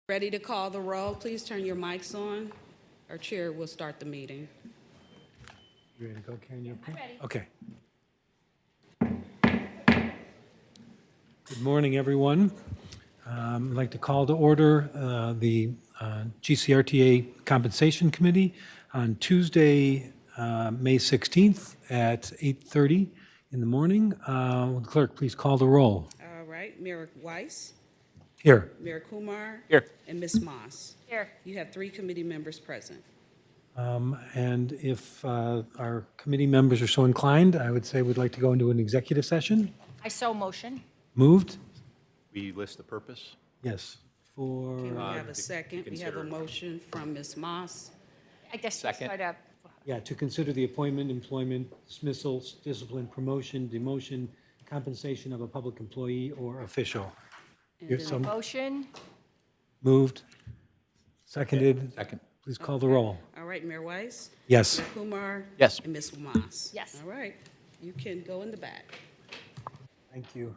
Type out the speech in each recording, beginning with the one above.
Ready to call the roll? Please turn your mics on. Our chair will start the meeting. You ready to go, Karen? You okay? ready. Okay. Good morning, everyone. I'd like to call to order the GCRTA Compensation Committee on Tuesday, May 16th at 8:30 in the morning. Will the clerk please call the roll? All right, Mayor Weiss, Here. Mayor Kumar. Here. And Ms. Moss. Here. You have 3 committee members present. And if our committee members are so inclined, I would say we'd like to go into an executive session. I so motion. Moved? We list the purpose? Yes. Can we For, have a second? We have a consider. motion from Ms. Moss. I guess you Second. start up. yeah, to consider the appointment, employment, dismissal, discipline, promotion, demotion, compensation of a public employee or official. And You're then- so Motion. moved? Seconded? Second. Please call the roll. All right, Mayor Weiss, Yes. Mayor Kumar. Yes. And Ms. Moss. Yes. All right, you can go in the back. Thank you.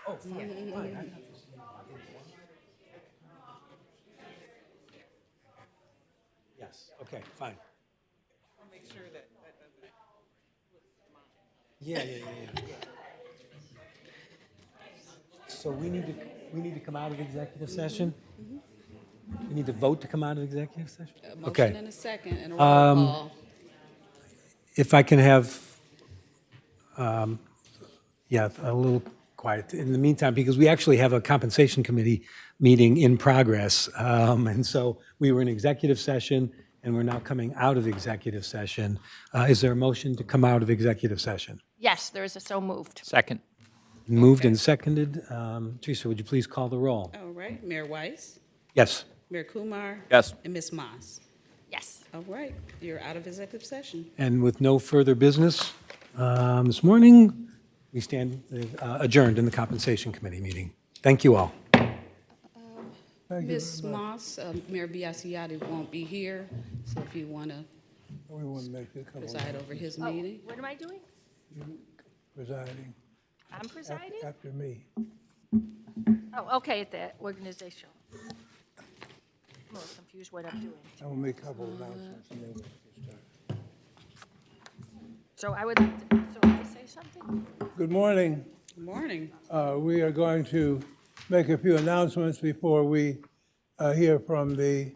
Oh, fine, fine. Yes, okay, fine. I'll make sure that doesn't. Yeah. So we need to come out of executive session? We need to vote to come out of executive session? A motion Okay. and a second and a roll call. If I can have, a little quiet in the meantime, because we actually have a compensation committee meeting in progress. And so we were in executive session, and we're now coming out of executive session. Is there a motion to come out of executive session? Yes, there is a so moved. Second. Moved and seconded. Teresa, would you please call the roll? All right, Mayor Weiss, Yes. Mayor Kumar. Yes. And Ms. Moss. Yes. All right, you're out of executive session. And with no further business this morning, we stand adjourned in the compensation committee meeting. Thank you all. Ms. Moss, Mayor Biassiatti won't be here, so if you want to We want to make a couple preside over his meeting. What am I doing? presiding I'm presiding? after me. Oh, okay, at the organizational. I'm a little confused what I'm doing. I'm gonna make a couple announcements and then we can start. So I would, so I say something? Good morning. Good morning. We are going to make a few announcements before we hear from the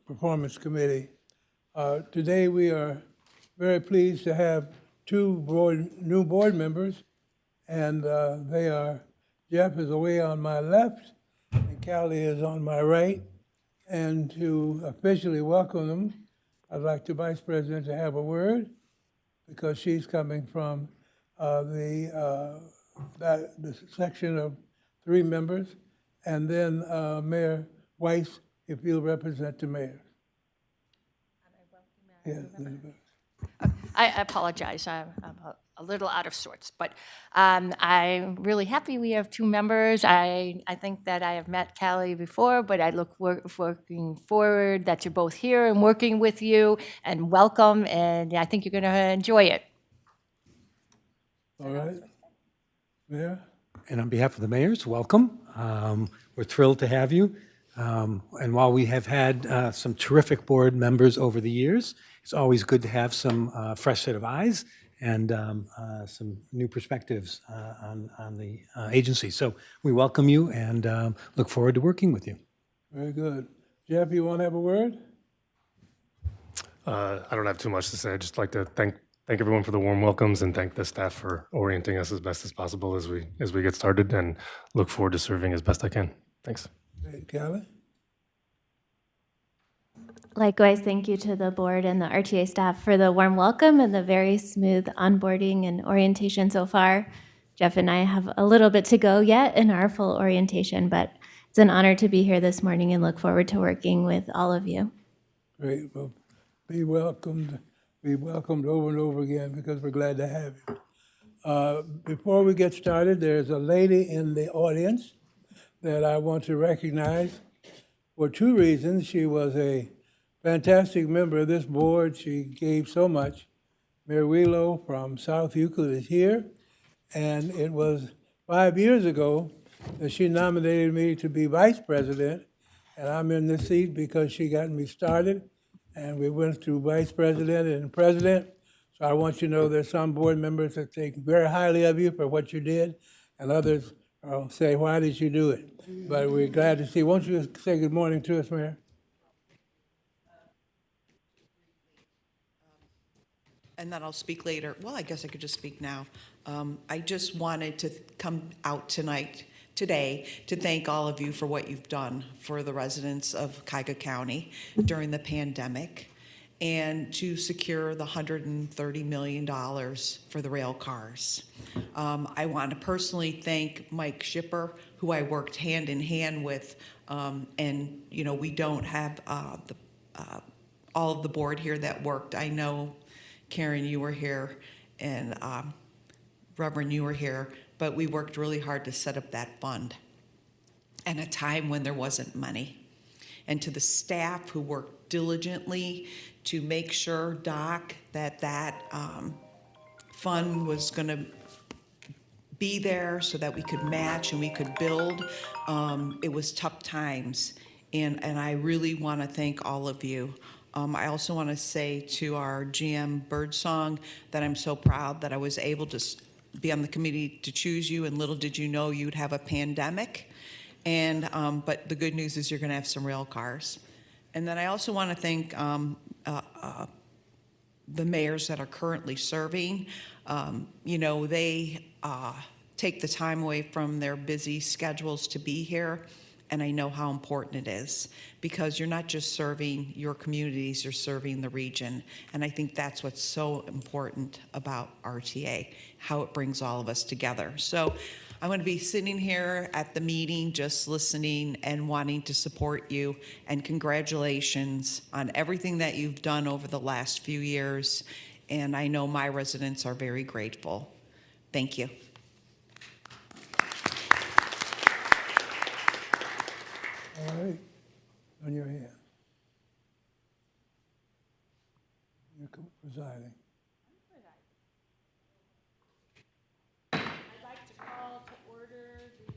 Performance Committee. Today, we are very pleased to have two new board members, and they are, Jeff is away on my left, and Callie is on my right. And to officially welcome them, I'd like the Vice President to have a word, because she's coming from the section of 3 members, and then Mayor Weiss, if you'll represent the mayor. Yeah, I apologize, I'm a little out of sorts, but I'm really happy we have 2 members. I think that I have met Callie before, but I look working forward that you're both here and working with you, and welcome, and I think you're going to enjoy it. all right. Mayor? And on behalf of the mayors, welcome. We're thrilled to have you. And while we have had some terrific board members over the years, it's always good to have some fresh set of eyes and some new perspectives on the agency. So we welcome you and look forward to working with you. Very good. Jeff, you want to have a word? I don't have too much to say. I'd just like to thank everyone for the warm welcomes and thank the staff for orienting us as best as possible as we get started, and look forward to serving as best I can. Thanks. Hey, Callie? Likewise, thank you to the board and the RTA staff for the warm welcome and the very smooth onboarding and orientation so far. Jeff and I have a little bit to go yet in our full orientation, but it's an honor to be here this morning and look forward to working with all of you. Great. Well, be welcomed over and over again, because we're glad to have you. Before we get started, there's a lady in the audience that I want to recognize for 2 reasons. She was a fantastic member of this board. She gave so much. Mayor Wheelo from South Euclid is here, and it was 5 years ago that she nominated me to be vice president, and I'm in this seat because she got me started, and we went through vice president and president. So I want you to know there's some board members that think very highly of you for what you did, and others say, why did you do it? But we're glad to see. Won't you say good morning to us, Mayor? And then I'll speak later. Well, I guess I could just speak now. I just wanted to come out today, to thank all of you for what you've done for the residents of Cuyahoga County during the pandemic, and to secure the $130 million for the rail cars. I want to personally thank Mike Schipper, who I worked hand in hand with, and we don't have all of the board here that worked. I know, Karen, you were here, and Reverend, you were here, but we worked really hard to set up that fund at a time when there wasn't money. And to the staff who worked diligently to make sure, Doc, that fund was going to be there so that we could match and we could build. It was tough times, and I really want to thank all of you. I also want to say to our GM Birdsong that I'm so proud that I was able to be on the committee to choose you, and little did you know you'd have a pandemic. And but the good news is you're going to have some rail cars. And then I also want to thank the mayors that are currently serving. You know, they take the time away from their busy schedules to be here, and I know how important it is, because you're not just serving your communities, you're serving the region. And I think that's what's so important about RTA, how it brings all of us together. So I'm going to be sitting here at the meeting just listening and wanting to support you, and congratulations on everything that you've done over the last few years, and I know my residents are very grateful. Thank you. All right, on your hand. You're presiding. I'd like to call to order the...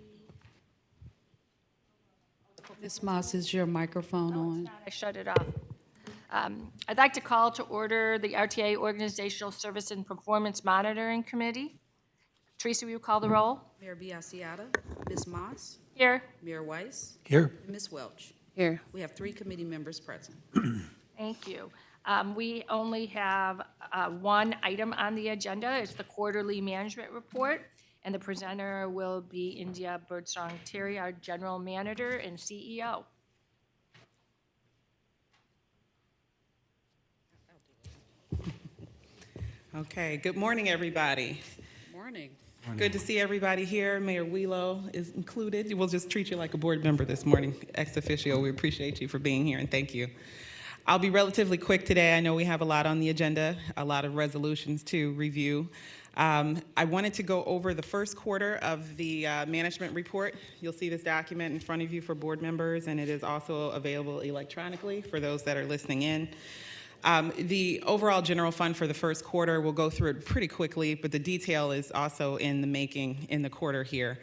Ms. Moss, is your microphone on? I shut it off. I'd like to call to order the RTA Organizational Service and Performance Monitoring Committee. Teresa, will you call the roll? Mayor Biassiata, Ms. Moss, Here. Mayor Weiss, Here. Ms. Welch. Here. We have 3 committee members present. Thank you. We only have one item on the agenda. It's the quarterly management report, and the presenter will be India Birdsong Terry, our general manager and CEO. Okay, good morning, everybody. Morning. Good to see everybody here. Mayor Wheelo is included. We'll just treat you like a board member this morning, ex officio. We appreciate you for being here, and thank you. I'll be relatively quick today. I know we have a lot on the agenda, a lot of resolutions to review. I wanted to go over the first quarter of the management report. You'll see this document in front of you for board members, and it is also available electronically for those that are listening in. The overall general fund for the first quarter, we'll go through it pretty quickly, but the detail is also in the making in the quarter here.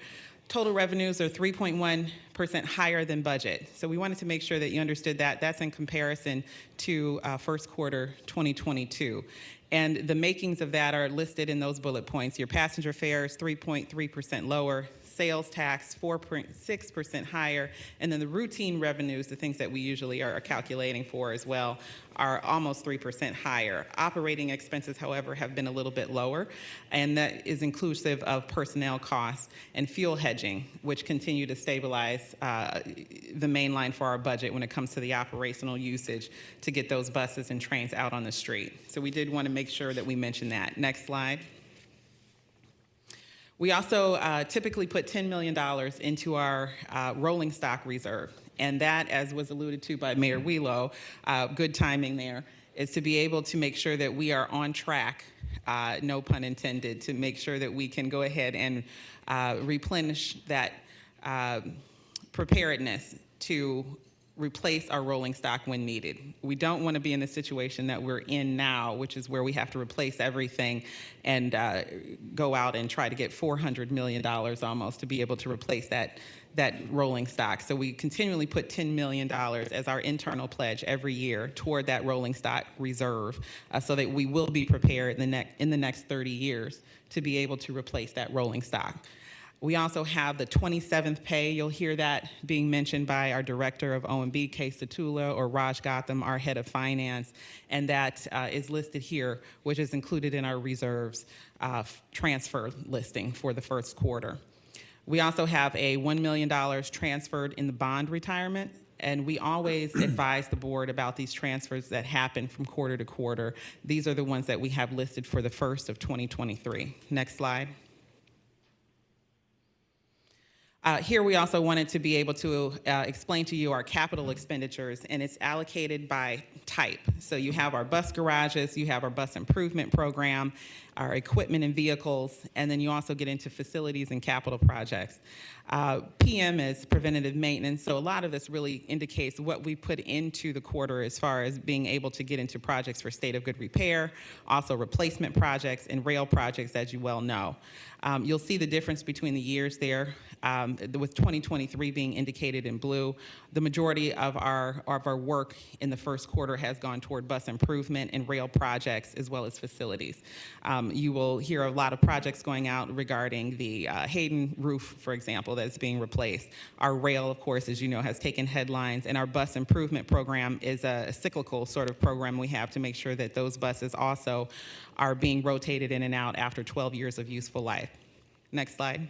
Total revenues are 3.1% higher than budget. So we wanted to make sure that you understood that. That's in comparison to first quarter 2022. And the makings of that are listed in those bullet points. Your passenger fares, 3.3% lower. Sales tax, 4.6% higher, and then the routine revenues, the things that we usually are calculating for as well, are almost 3% higher. Operating expenses, however, have been a little bit lower, and that is inclusive of personnel costs and fuel hedging, which continue to stabilize the main line for our budget when it comes to the operational usage to get those buses and trains out on the street. So we did want to make sure that we mention that. Next slide. We also typically put $10 million into our rolling stock reserve. And that, as was alluded to by Mayor Wheelo, good timing there, is to be able to make sure that we are on track, no pun intended, to make sure that we can go ahead and replenish that preparedness to replace our rolling stock when needed. We don't want to be in the situation that we're in now, which is where we have to replace everything and go out and try to get $400 million almost to be able to replace that rolling stock. So we continually put $10 million as our internal pledge every year toward that rolling stock reserve so that we will be prepared in the next 30 years to be able to replace that rolling stock. We also have the 27th pay. You'll hear that being mentioned by our director of O&B, Kay Satula, or Raj Gotham, our head of finance, and that is listed here, which is included in our reserves transfer listing for the first quarter. We also have a $1 million transferred in the bond retirement, and we always advise the board about these transfers that happen from quarter to quarter. These are the ones that we have listed for the first of 2023. Next slide. Here we also wanted to be able to explain to you our capital expenditures, and it's allocated by type. So you have our bus garages, you have our bus improvement program, our equipment and vehicles, and then you also get into facilities and capital projects. PM is preventative maintenance, so a lot of this really indicates what we put into the quarter as far as being able to get into projects for state of good repair, also replacement projects and rail projects, as you well know. You'll see the difference between the years there, with 2023 being indicated in blue. The majority of our work in the first quarter has gone toward bus improvement and rail projects as well as facilities. You will hear a lot of projects going out regarding the Hayden roof, for example, that's being replaced. Our rail, of course, as you know, has taken headlines, and our bus improvement program is a cyclical sort of program we have to make sure that those buses also are being rotated in and out after 12 years of useful life. Next slide.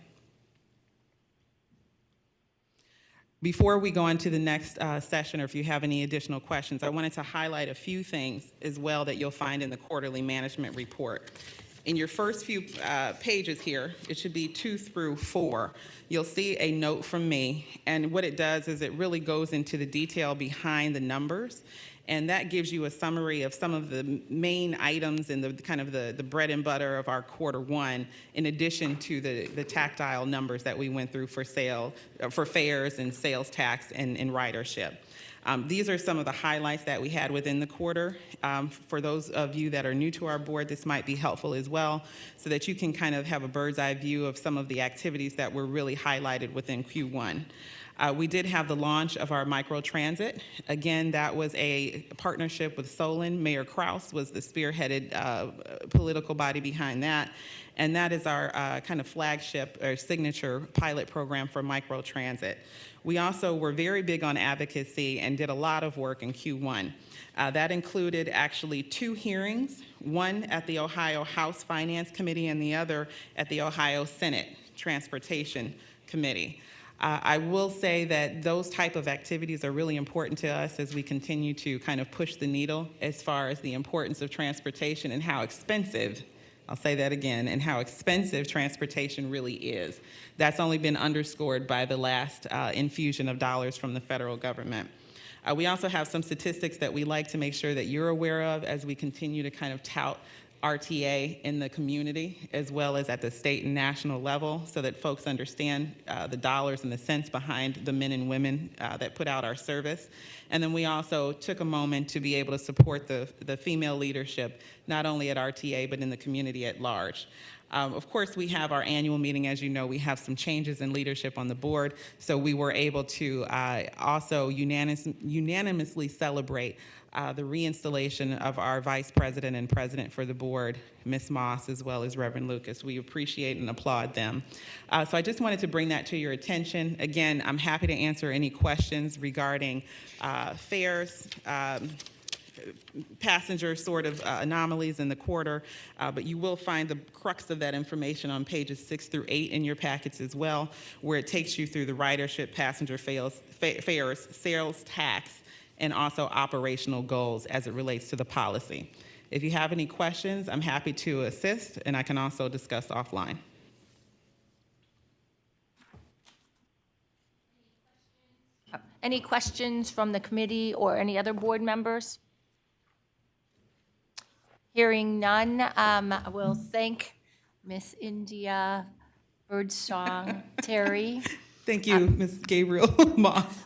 Before we go on to the next session, or if you have any additional questions, I wanted to highlight a few things as well that you'll find in the quarterly management report. In your first few pages here, it should be 2 through 4, you'll see a note from me, and what it does is it really goes into the detail behind the numbers, and that gives you a summary of some of the main items and the kind of the bread and butter of our quarter one, in addition to the tactile numbers that we went through for fares and sales tax and ridership. These are some of the highlights that we had within the quarter. For those of you that are new to our board, this might be helpful as well, so that you can kind of have a bird's eye view of some of the activities that were really highlighted within Q1. We did have the launch of our microtransit. Again, that was a partnership with Solon. Mayor Kraus was the spearheaded political body behind that. And that is our kind of flagship or signature pilot program for microtransit. We also were very big on advocacy and did a lot of work in Q1. That included actually 2 hearings, one at the Ohio House Finance Committee and the other at the Ohio Senate Transportation Committee. I will say that those type of activities are really important to us as we continue to kind of push the needle as far as the importance of transportation and how expensive, I'll say that again, and how expensive transportation really is. That's only been underscored by the last infusion of dollars from the federal government. We also have some statistics that we like to make sure that you're aware of as we continue to kind of tout RTA in the community, as well as at the state and national level, so that folks understand the dollars and the cents behind the men and women that put out our service. And then we also took a moment to be able to support the female leadership, not only at RTA, but in the community at large. Of course, we have our annual meeting. As you know, we have some changes in leadership on the board, so we were able to also unanimously celebrate the reinstallation of our vice president and president for the board, Ms. Moss, as well as Reverend Lucas. We appreciate and applaud them. So I just wanted to bring that to your attention. Again, I'm happy to answer any questions regarding fares, passenger sort of anomalies in the quarter, but you will find the crux of that information on pages 6 through 8 in your packets as well, where it takes you through the ridership, passenger fares, sales tax, and also operational goals as it relates to the policy. If you have any questions, I'm happy to assist, and I can also discuss offline. Any questions from the committee or any other board members? Hearing none, I will thank Miss India Birdsong Terry. Thank you, Ms. Gabriel Moss.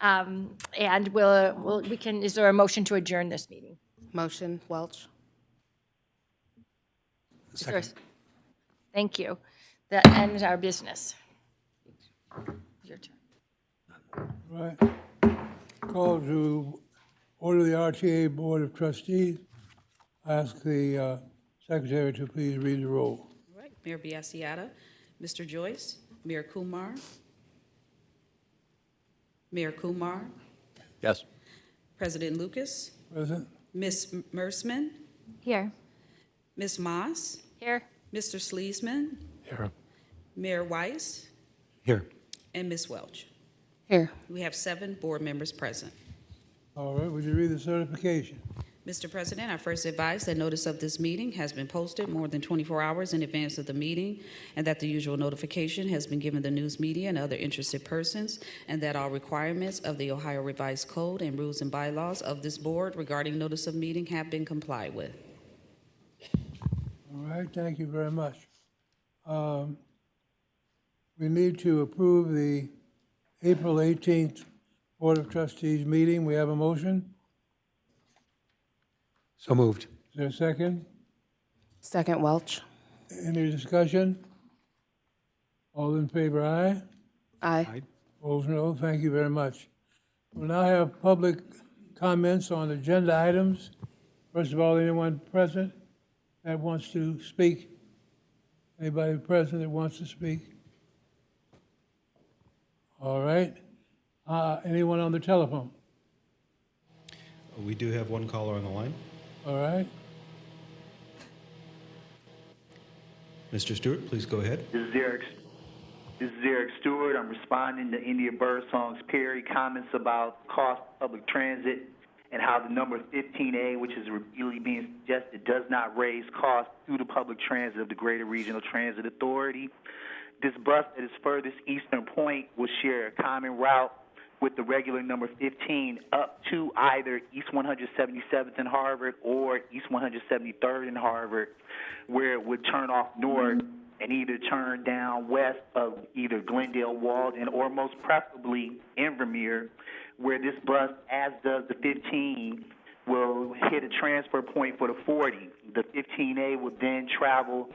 And we can, is there a motion to adjourn this meeting? Motion, Welch. Thank you. That ends our business. Your turn. Right. Call to order the RTA Board of Trustees. I ask the secretary to please read the roll. All right, Mayor Biassiata, Mr. Joyce, Mayor Kumar, Mayor Kumar, Yes. President Lucas, Present. Ms. Mersman, Here. Ms. Moss, Here. Mr. Sleesman, Here. Mayor Weiss, Here. and Ms. Welch. Here. We have 7 board members present. All right, would you read the certification? Mr. President, I first advise that notice of this meeting has been posted more than 24 hours in advance of the meeting, and that the usual notification has been given the news media and other interested persons, and that all requirements of the Ohio Revised Code and rules and bylaws of this board regarding notice of meeting have been complied with. All right, thank you very much. We need to approve the April 18th Board of Trustees meeting. We have a motion. So moved. Is there a second? Second, Welch. Any discussion? All in favor, aye? Aye. Opposed, no. Thank you very much. We'll now have public comments on agenda items. First of all, anyone present that wants to speak? Anybody present that wants to speak? All right. Anyone on the telephone? We do have one caller on the line. All right. Mr. Stewart, please go ahead. This is Eric Stewart. I'm responding to India Birdsong's Perry comments about cost of public transit and how the number 15A, which is repeatedly being suggested, does not raise costs through the public transit of the Greater Regional Transit Authority. This bus at its furthest eastern point will share a common route with the regular number 15 up to either East 177th and Harvard or East 173rd and Harvard, where it would turn off north and either turn down west of either Glendale, Walden, or most preferably Invermere, where this bus, as does the 15, will hit a transfer point for the 40. The 15A will then travel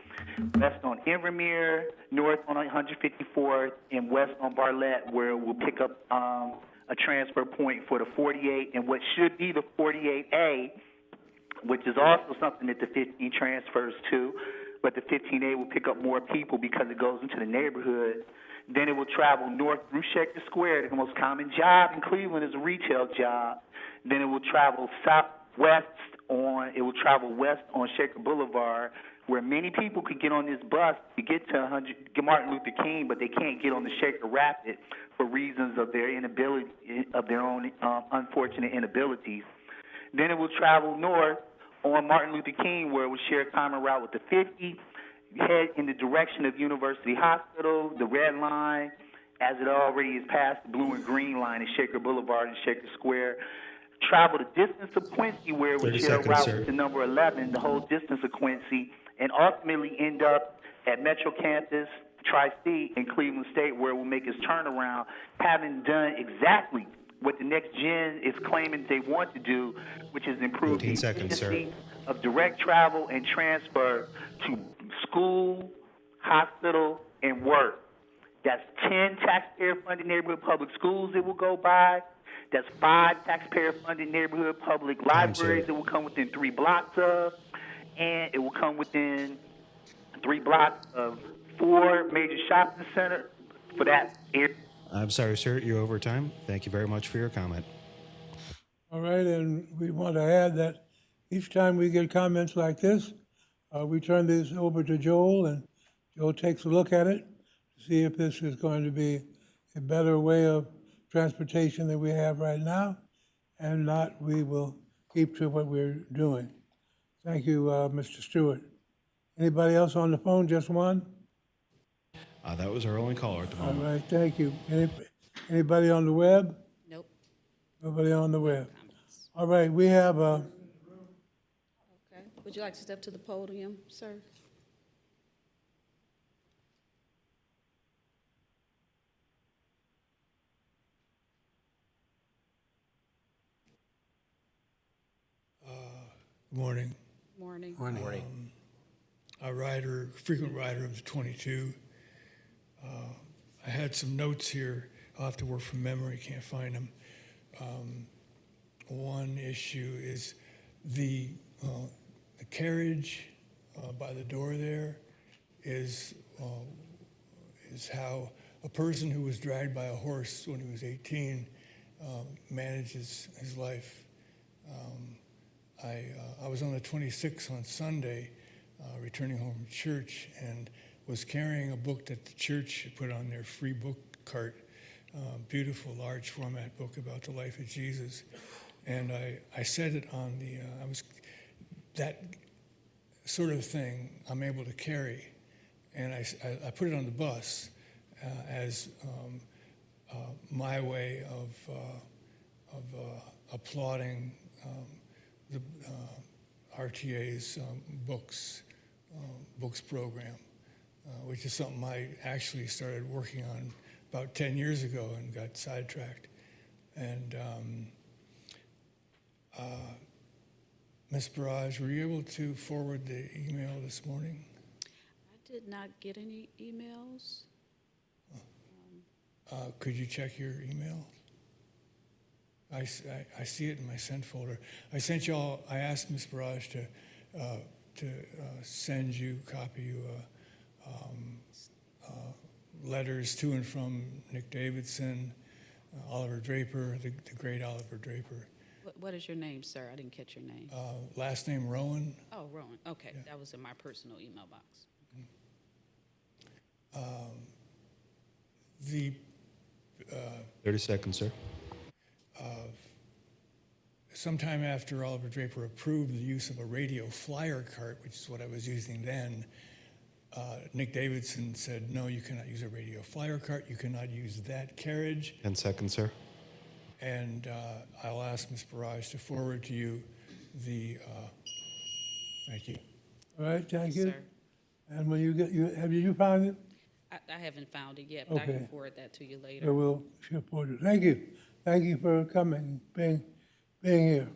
west on Invermere, north on 154th, and west on Bartlett, where it will pick up a transfer point for the 48 and what should be the 48A, which is also something that the 15 transfers to, but the 15A will pick up more people because it goes into the neighborhood. Then it will travel north through Shaker Square. The most common job in Cleveland is a retail job. Then it will travel west on Shaker Boulevard, where many people could get on this bus to get to Martin Luther King, but they can't get on the Shaker Rapid for reasons of their inability, of their own unfortunate inabilities. Then it will travel north on Martin Luther King, where it will share a common route with the 50, head in the direction of University Hospital, the Red Line, as it already is past the Blue and Green Line at Shaker Boulevard and Shaker Square. Travel the distance of Quincy, where it will share a route with the number 11, the whole distance of Quincy, and ultimately end up at Metro Campus, Tri-State, and Cleveland State, where it will make its turnaround, having done exactly what the next gen is claiming they want to do, which is improve the efficiency of direct travel and transfer to school, hospital, and work. That's 10 taxpayer-funded neighborhood public schools it will go by. That's 5 taxpayer-funded neighborhood public libraries it will come within 3 blocks of. And it will come within 3 blocks of 4 major shopping centers for that area. I'm sorry, sir, you're over time. Thank you very much for your comment. All right, and we want to add that each time we get comments like this, we turn this over to Joel, and Joel takes a look at it to see if this is going to be a better way of transportation than we have right now, and not, we will keep to what we're doing. Thank you, Mr. Stewart. Anybody else on the phone? Just one? That was our only caller at the moment. All right, thank you. Anybody on the web? Nope. Nobody on the web. All right, we have a. Okay. Would you like to step to the podium, sir? Good morning. Morning. A frequent rider of the 22. I had some notes here. I'll have to work from memory, can't find them. One issue is the carriage by the door there is how a person who was dragged by a horse when he was 18 manages his life. I was on the 26th on Sunday, returning home from church, and was carrying a book that the church had put on their free book cart, beautiful large format book about the life of Jesus. And I said it on that sort of thing I'm able to carry. And I put it on the bus as my way of applauding the RTA's books books program, which is something I actually started working on about 10 years ago and got sidetracked. And Ms. Barrage, were you able to forward the email this morning? I did not get any emails. Could you check your email? I see it in my sent folder. I asked Ms. Barrage to copy you letters to and from Nick Davidson, Oliver Draper, the great Oliver Draper. What is your name, sir? I didn't catch your name. Last name Rowan. Oh, Rowan. Okay, that was in my personal email box. The 30 seconds, sir. sometime after Oliver Draper approved the use of a radio flyer cart, which is what I was using then, Nick Davidson said, no, you cannot use a radio flyer cart. You cannot use that carriage. 10 seconds, sir. And I'll ask Ms. Barrage to forward to you the, thank you. All right, thank you. Sir. And when you get, have you found it? I haven't found it yet, but I Okay. can forward that to you later. So we'll support it. Thank you. Thank you for coming, being here.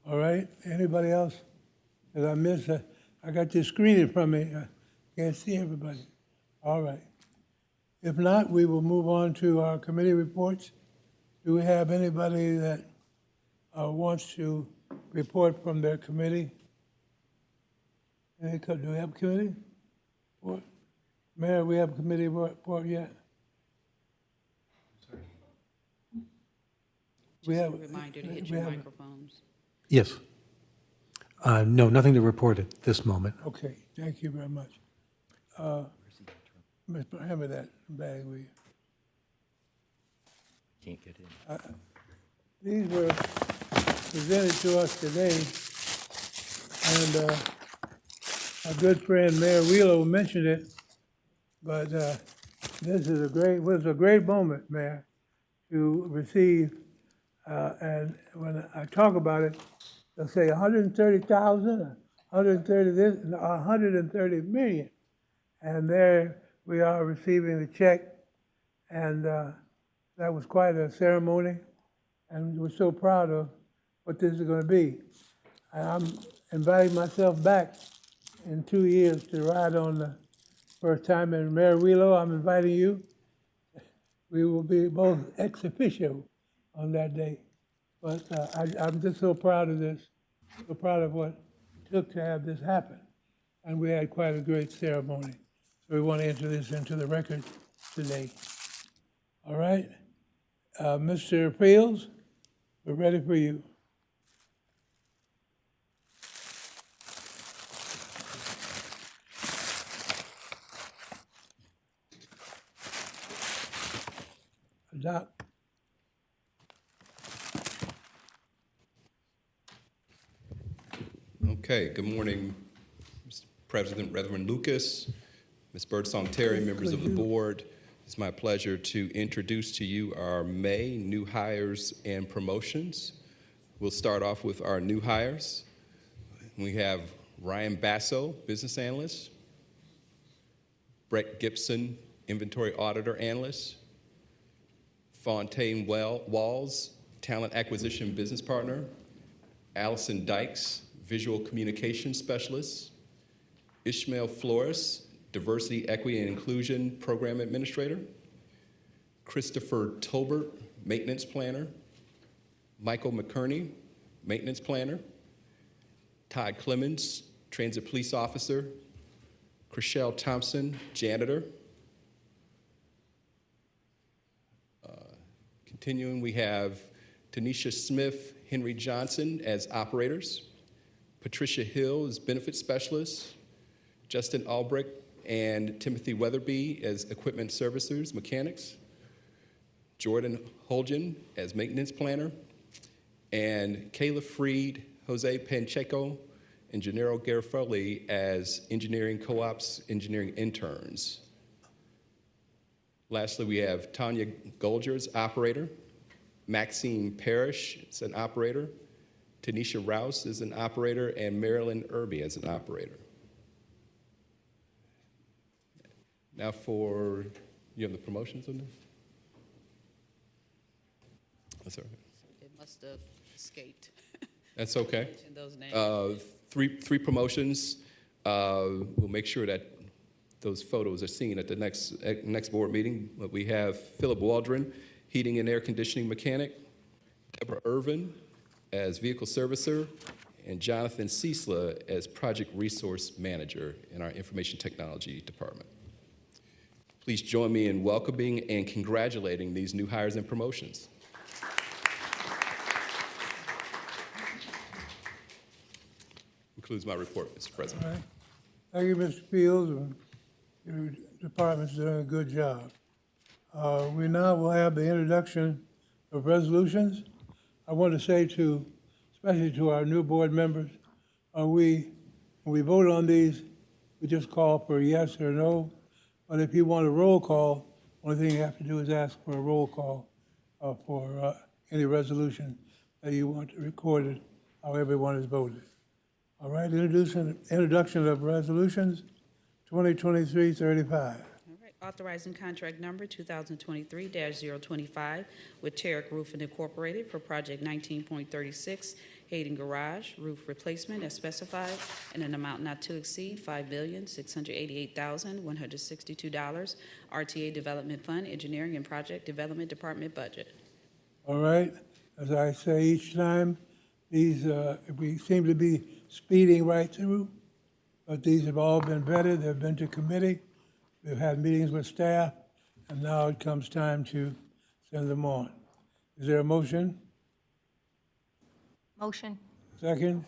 All right, anybody else that I missed? I got this screen in front of me. I can't see everybody. All right. If not, we will move on to our committee reports. Do we have anybody that wants to report from their committee? Do we have a committee? What? Mayor, we have a committee report yet? We Just have a reminder to hit we your have- microphones. Yes. No, nothing to report at this moment. Okay, thank you very much. Mr. Hand me that bag, will you? Can't get in. These were presented to us today, and our good friend Mayor Wheeler mentioned it, but this is was a great moment, Mayor, to receive, and when I talk about it, they'll say 130,000, 130 this, 130 million, and there we are receiving the check, and that was quite a ceremony, and we're so proud of what this is going to be. And I'm inviting myself back in 2 years to ride on the first time, and Mayor Wheeler, I'm inviting you. We will be both ex officio on that day. But I'm just so proud of this, so proud of what it took to have this happen. And we had quite a great ceremony. So we want to enter this into the record today. All right? Mr. Fields, we're ready for you. Doc. Okay, good morning, Mr. President, Reverend Lucas, Ms. Birdsong Terry, members of the board. It's my pleasure to introduce to you our May new hires and promotions. We'll start off with our new hires. We have Ryan Basso, business analyst, Brett Gibson, inventory auditor analyst, Fontaine Walls, talent acquisition business partner, Allison Dykes, visual communication specialist, Ishmael Flores, diversity, equity, and inclusion program administrator, Christopher Tolbert, maintenance planner, Michael McKerney, maintenance planner, Todd Clemens, transit police officer, Chriselle Thompson, janitor. Continuing, we have Tanisha Smith, Henry Johnson as operators, Patricia Hill as benefits specialist, Justin Albrecht and Timothy Weatherby as equipment servicers, mechanics, Jordan Holgen as maintenance planner, and Kayla Freed, Jose Pancheco, and Gennaro Garofoli as engineering co-ops, engineering interns. Lastly, we have Tanya Golger as operator, Maxine Parrish is an operator, Tanisha Rouse is an operator, and Marilyn Irby as an operator. Now for, you have the promotions on this? That's all right. It must have escaped. That's okay. Those names. Three promotions. We'll make sure that those photos are seen at the next board meeting. But we have Philip Waldron, heating and air conditioning mechanic, Deborah Irvin as vehicle servicer, and Jonathan Ciesla as project resource manager in our information technology department. Please join me in welcoming and congratulating these new hires and promotions. Concludes my report, Mr. President. All right. Thank you, Mr. Fields. Your department's doing a good job. We now will have the introduction of resolutions. I want to say to, especially to our new board members, when we vote on these, we just call for a yes or no. But if you want a roll call, only thing you have to do is ask for a roll call for any resolution that you want recorded, how everyone has voted. All right, introduction of resolutions, 2023-35. All right, authorizing contract number 2023-025 with Terrick Roofing Incorporated for project 19.36 Hayden Garage roof replacement as specified in an amount not to exceed $5,688,162. RTA Development Fund, Engineering and Project Development Department budget. All right, as I say each time, these, we seem to be speeding right through, but these have all been vetted, they've been to committee, we've had meetings with staff, and now it comes time to send them on. Is there a motion? Motion. Second?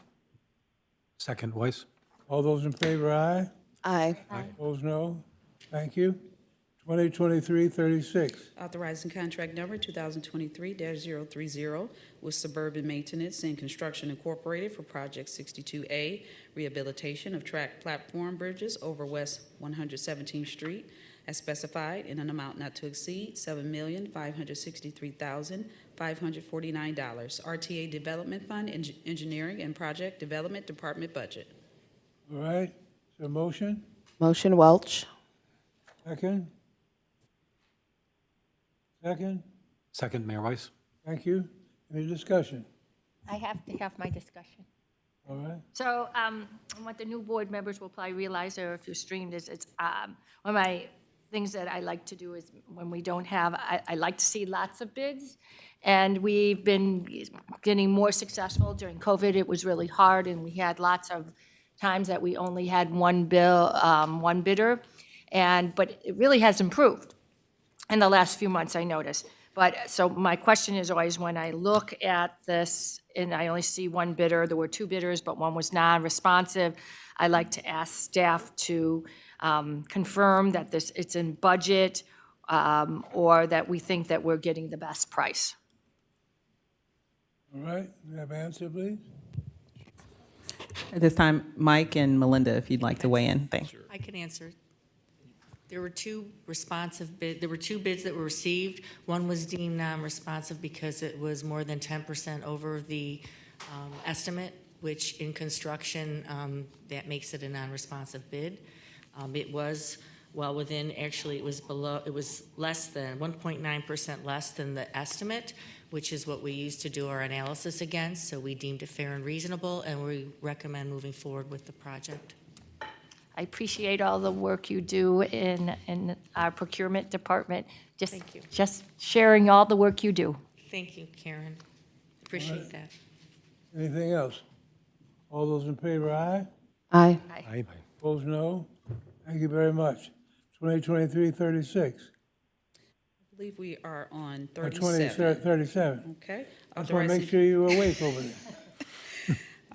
Second, Weiss. All those in favor, aye? Aye. Opposed, no? Thank you. 2023-36. Authorizing contract number 2023-030 with Suburban Maintenance and Construction Incorporated for Project 62A, rehabilitation of track platform bridges over West 117th Street, as specified in an amount not to exceed $7,563,549. RTA Development Fund, Engineering and Project Development Department budget. All right, is there a motion? Motion Welch. Second? Second? Second, Mayor Weiss. Thank you. Any discussion? I have to have my discussion. All right. So what the new board members will probably realize, or if you streamed this, it's one of my things that I like to do is when we don't have, I like to see lots of bids. And we've been getting more successful. During COVID, it was really hard, and we had lots of times that we only had one bidder. But it really has improved in the last few months, I noticed. But so my question is always when I look at this and I only see one bidder, there were two bidders, but one was non-responsive, I like to ask staff to confirm that it's in budget or that we think that we're getting the best price. All right, you have an answer, please? At this time, Mike and Melinda, if you'd like to weigh in. Thanks. I can answer. There were two bids that were received. One was deemed non-responsive because it was more than 10% over the estimate, which in construction, that makes it a non-responsive bid. It was well within, actually it was less than 1.9% less than the estimate, which is what we used to do our analysis against. So we deemed it fair and reasonable, and we recommend moving forward with the project. I appreciate all the work you do in our procurement department. Thank you. Just sharing all the work you do. Thank you, Karen. Appreciate that. Anything else? All those in favor, aye? Aye. Aye. Opposed, no? Thank you very much. 2023-36. I believe we are on 37. 37. Okay. I just want to make sure you're awake over there.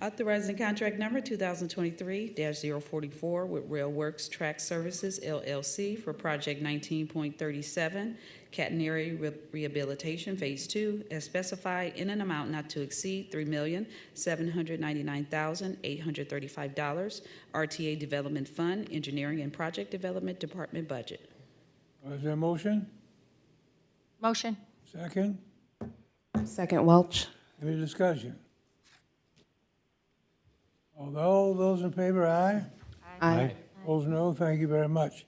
Authorizing contract number 2023-044 with Railworks Track Services LLC for project 19.37 catenary rehabilitation phase 2 as specified in an amount not to exceed $3,799,835. RTA Development Fund, Engineering and Project Development Department budget. Is there a motion? Motion. Second? Second Welch. Any discussion? All those in favor, aye? Aye. Opposed, no. Thank you very much.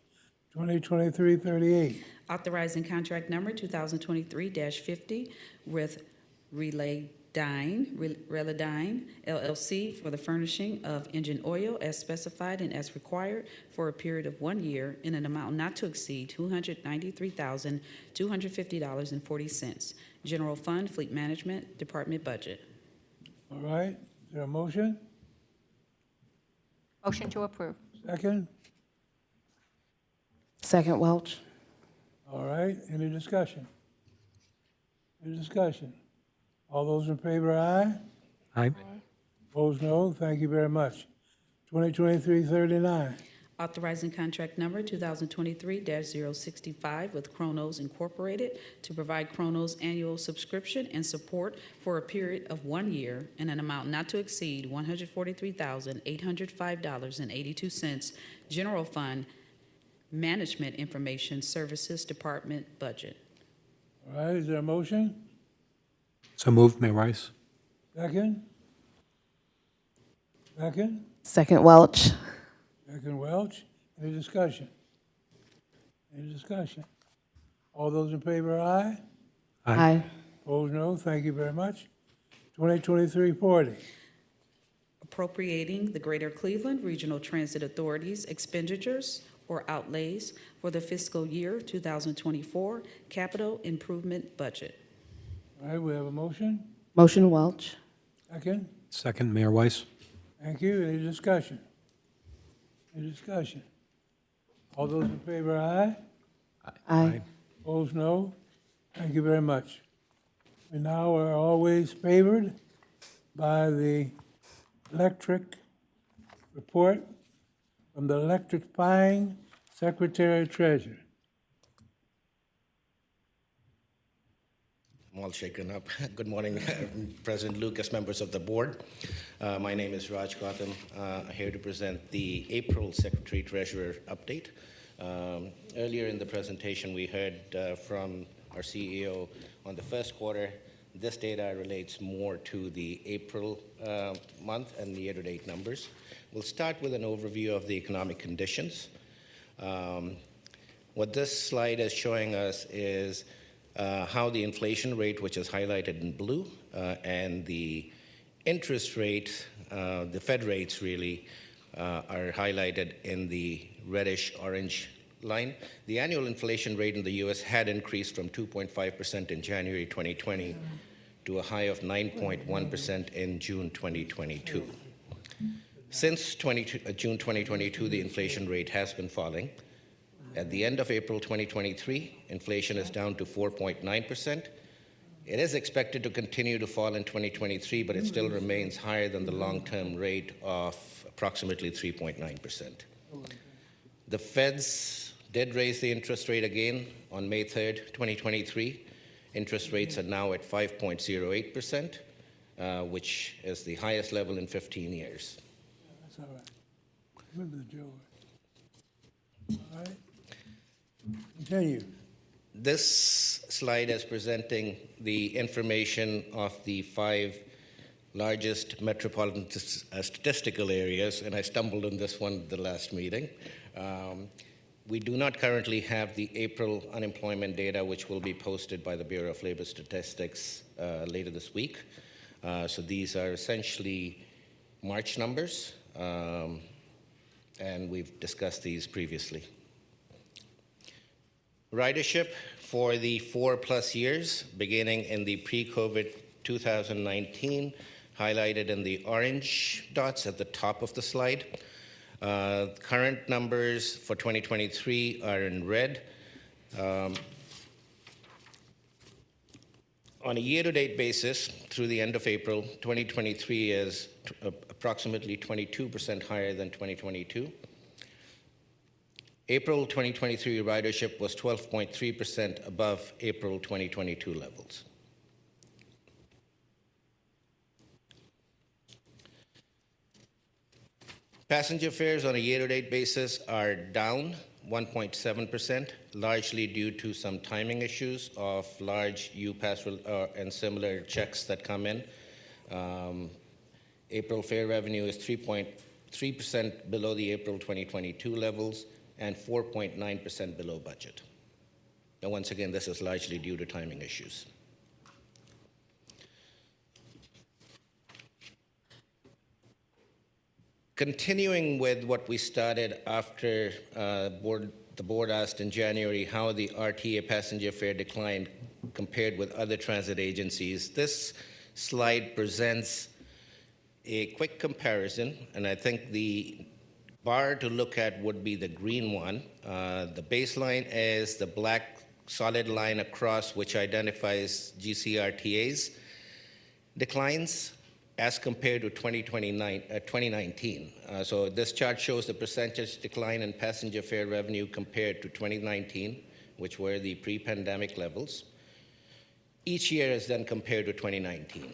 2023-38. Authorizing contract number 2023-50 with Relaydyne LLC for the furnishing of engine oil as specified and as required for a period of 1 year in an amount not to exceed $293,250.40. General Fund, Fleet Management Department budget. All right, is there a motion? Motion to approve. Second? Second Welch. All right, any discussion? Any discussion? All those in favor, aye? Aye. Opposed, no. Thank you very much. 2023-39. Authorizing contract number 2023-065 with Kronos Incorporated to provide Kronos annual subscription and support for a period of 1 year in an amount not to exceed $143,805.82. General Fund, Management Information Services Department budget. All right, is there a motion? So moved, Mayor Rice. Second? Second? Second Welch. Second Welch. Any discussion? Any discussion? All those in favor, aye? Aye. Opposed, no. Thank you very much. 2023-40. Appropriating the Greater Cleveland Regional Transit Authority's expenditures or outlays for the fiscal year 2024 capital improvement budget. All right, we have a motion. Motion Welch. Second? Second, Mayor Weiss. Thank you. Any discussion? Any discussion? All those in favor, aye? Aye. Opposed, no. Thank you very much. We now are always favored by the electric report from the electrifying Secretary Treasurer. I'm all shaken up. Good morning, President Lucas, members of the board. My name is Raj Gautam, here to present the April Secretary Treasurer update. Earlier in the presentation, we heard from our CEO on the first quarter. This data relates more to the April month and the year-to-date numbers. We'll start with an overview of the economic conditions. What this slide is showing us is how the inflation rate, which is highlighted in blue, and the interest rate, the Fed rates really, are highlighted in the reddish-orange line. The annual inflation rate in the U.S. had increased from 2.5% in January 2020 to a high of 9.1% in June 2022. Since June 2022, the inflation rate has been falling. At the end of April 2023, inflation is down to 4.9%. It is expected to continue to fall in 2023, but it still remains higher than the long-term rate of approximately 3.9%. The Feds did raise the interest rate again on May 3rd, 2023. Interest rates are now at 5.08%, which is the highest level in 15 years. That's all right. Remember the Joe. All right. Continue. This slide is presenting the information of the 5 largest metropolitan statistical areas, and I stumbled on this one at the last meeting. We do not currently have the April unemployment data, which will be posted by the Bureau of Labor Statistics later this week. So these are essentially March numbers, and we've discussed these previously. Ridership for the 4+ years, beginning in the pre-COVID 2019, highlighted in the orange dots at the top of the slide. Current numbers for 2023 are in red. On a year-to-date basis, through the end of April, 2023 is approximately 22% higher than 2022. April 2023 ridership was 12.3% above April 2022 levels. Passenger fares on a year-to-date basis are down 1.7%, largely due to some timing issues of large UPass and similar checks that come in. April fare revenue is 3.3% below the April 2022 levels. and 4.9% below budget. And once again, this is largely due to timing issues. Continuing with what we started after the board asked in January how the RTA passenger fare declined compared with other transit agencies, this slide presents a quick comparison, and I think the bar to look at would be the green one. The baseline is the black solid line across, which identifies GCRTA's declines as compared to 2019. So this chart shows the percentage decline in passenger fare revenue compared to 2019, which were the pre-pandemic levels. Each year is then compared to 2019.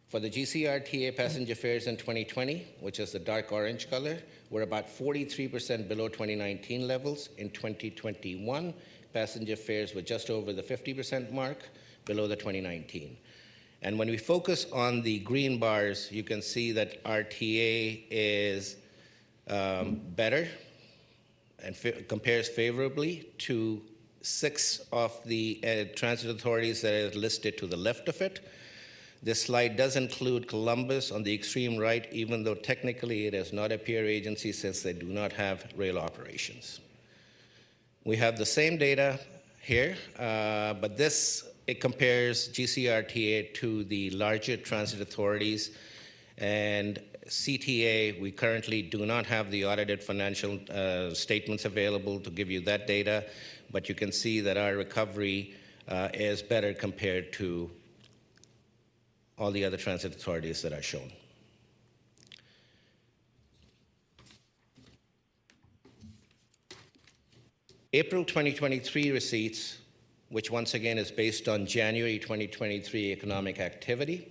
For the GCRTA passenger fares in 2020, which is the dark orange color, were about 43% below 2019 levels. In 2021, passenger fares were just over the 50% mark below the 2019. And when we focus on the green bars, you can see that RTA is better and compares favorably to 6 of the transit authorities that are listed to the left of it. This slide does include Columbus on the extreme right, even though technically it is not a peer agency since they do not have rail operations. We have the same data here, but it compares GCRTA to the larger transit authorities. And CTA, we currently do not have the audited financial statements available to give you that data, but you can see that our recovery is better compared to all the other transit authorities that are shown. April 2023 receipts, which once again is based on January 2023 economic activity,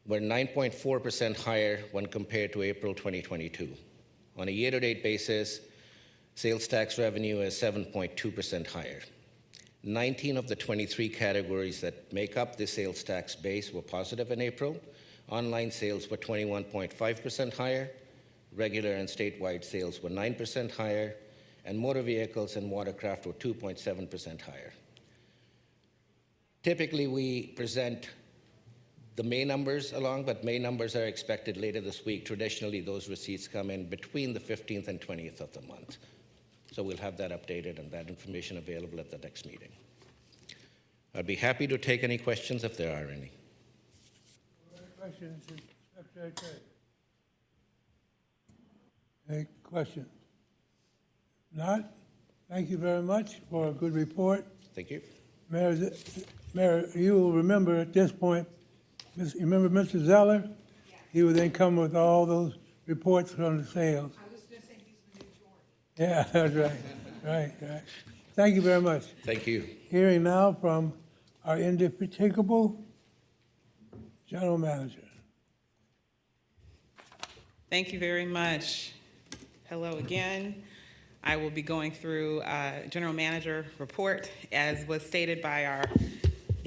were 9.4% higher when compared to April 2022. On a year-to-date basis, sales tax revenue is 7.2% higher. 19 of the 23 categories that make up the sales tax base were positive in April. Online sales were 21.5% higher. Regular and statewide sales were 9% higher. And motor vehicles and watercraft were 2.7% higher. Typically, we present the May numbers along, but May numbers are expected later this week. Traditionally, those receipts come in between the 15th and 20th of the month. So we'll have that updated and that information available at the next meeting. I'd be happy to take any questions if there are any. Questions? Any questions? Not? Thank you very much for a good report. Thank you. Mayor, you will remember at this point, you remember Mr. Zeller? Yeah. He would then come with all those reports from the sales. I was going to say he's the majority. Yeah, that's right. Right. Thank you very much. Thank you. Hearing now from our indefatigable General Manager. Thank you very much. Hello again. I will be going through General Manager report. As was stated by our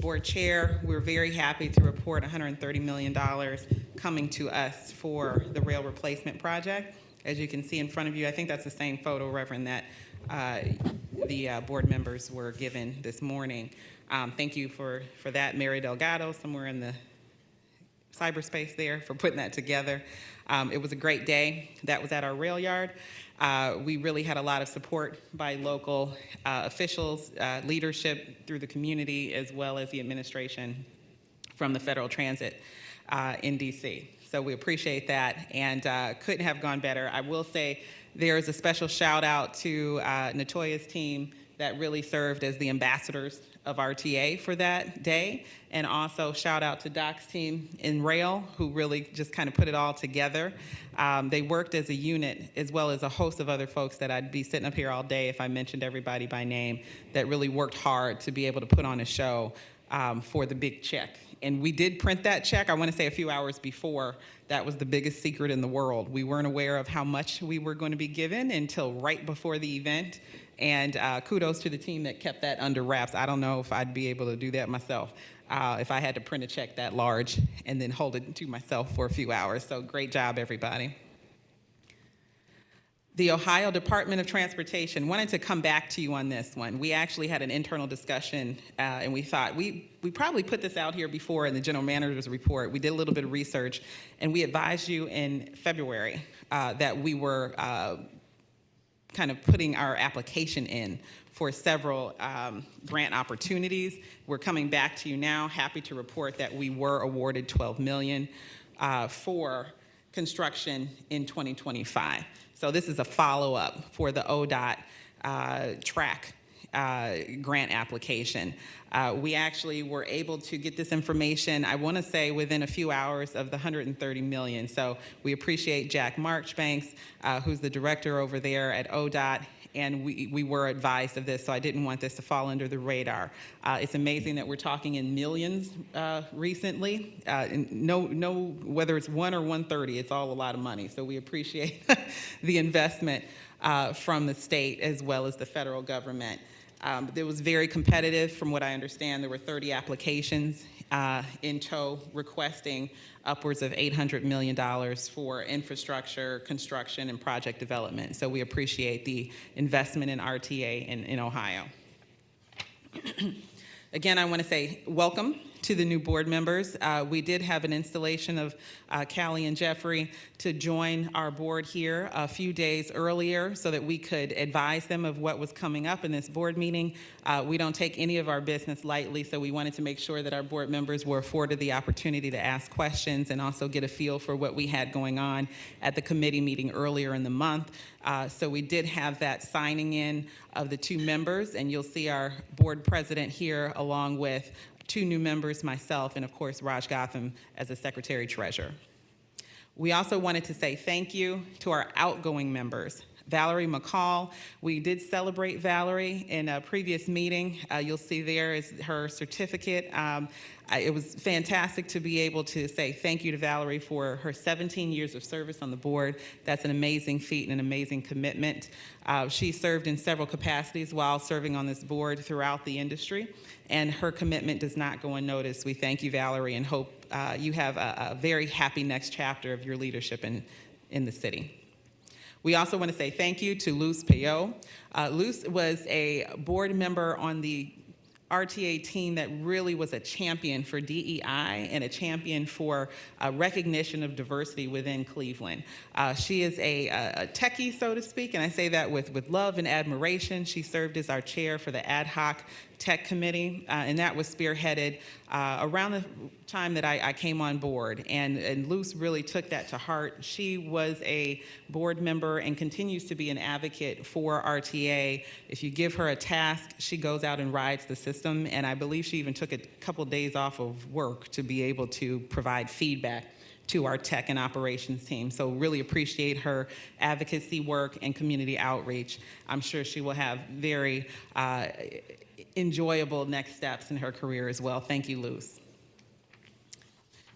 board chair, we're very happy to report $130 million coming to us for the rail replacement project. As you can see in front of you, I think that's the same photo, Reverend, that the board members were given this morning. Thank you for that, Mary Delgado, somewhere in the cyberspace there, for putting that together. It was a great day. That was at our rail yard. We really had a lot of support by local officials, leadership through the community, as well as the administration from the Federal Transit in DC. So we appreciate that, and couldn't have gone better. I will say there is a special shout out to Natoya's team that really served as the ambassadors of RTA for that day, and also shout out to Doc's team in rail, who really just kind of put it all together. They worked as a unit, as well as a host of other folks that I'd be sitting up here all day if I mentioned everybody by name, that really worked hard to be able to put on a show for the big check. And we did print that check, I want to say a few hours before. That was the biggest secret in the world. We weren't aware of how much we were going to be given until right before the event. And kudos to the team that kept that under wraps. I don't know if I'd be able to do that myself if I had to print a check that large and then hold it to myself for a few hours. So great job, everybody. The Ohio Department of Transportation wanted to come back to you on this one. We actually had an internal discussion, and we thought we probably put this out here before in the general manager's report. We did a little bit of research, and we advised you in February that we were kind of putting our application in for several grant opportunities. We're coming back to you now, happy to report that we were awarded $12 million for construction in 2025. So this is a follow-up for the ODOT track grant application. We actually were able to get this information, I want to say, within a few hours of the $130 million. So we appreciate Jack Marchbanks, who's the director over there at ODOT, and we were advised of this, so I didn't want this to fall under the radar. It's amazing that we're talking in millions recently. No, whether it's 1 or 130, it's all a lot of money. So we appreciate the investment from the state as well as the federal government. It was very competitive. From what I understand, there were 30 applications in tow requesting upwards of $800 million for infrastructure, construction, and project development. So we appreciate the investment in RTA in Ohio. Again, I want to say welcome to the new board members. We did have an installation of Callie and Jeffrey to join our board here a few days earlier so that we could advise them of what was coming up in this board meeting. We don't take any of our business lightly, so we wanted to make sure that our board members were afforded the opportunity to ask questions and also get a feel for what we had going on at the committee meeting earlier in the month. So we did have that signing in of the 2 members, and you'll see our board president here along with 2 new members, myself, and of course, Raj Gotham as the Secretary Treasurer. We also wanted to say thank you to our outgoing members. Valerie McCall, we did celebrate Valerie in a previous meeting. You'll see there is her certificate. It was fantastic to be able to say thank you to Valerie for her 17 years of service on the board. That's an amazing feat and an amazing commitment. She served in several capacities while serving on this board throughout the industry, and her commitment does not go unnoticed. We thank you, Valerie, and hope you have a very happy next chapter of your leadership in the city. We also want to say thank you to Luz Payot. Luz was a board member on the RTA team that really was a champion for DEI and a champion for recognition of diversity within Cleveland. She is a techie, so to speak, and I say that with love and admiration. She served as our chair for the ad hoc tech committee, and that was spearheaded around the time that I came on board, and Luz really took that to heart. She was a board member and continues to be an advocate for RTA. If you give her a task, she goes out and rides the system, and I believe she even took a couple days off of work to be able to provide feedback to our tech and operations team. So really appreciate her advocacy work and community outreach. I'm sure she will have very enjoyable next steps in her career as well. Thank you, Luz.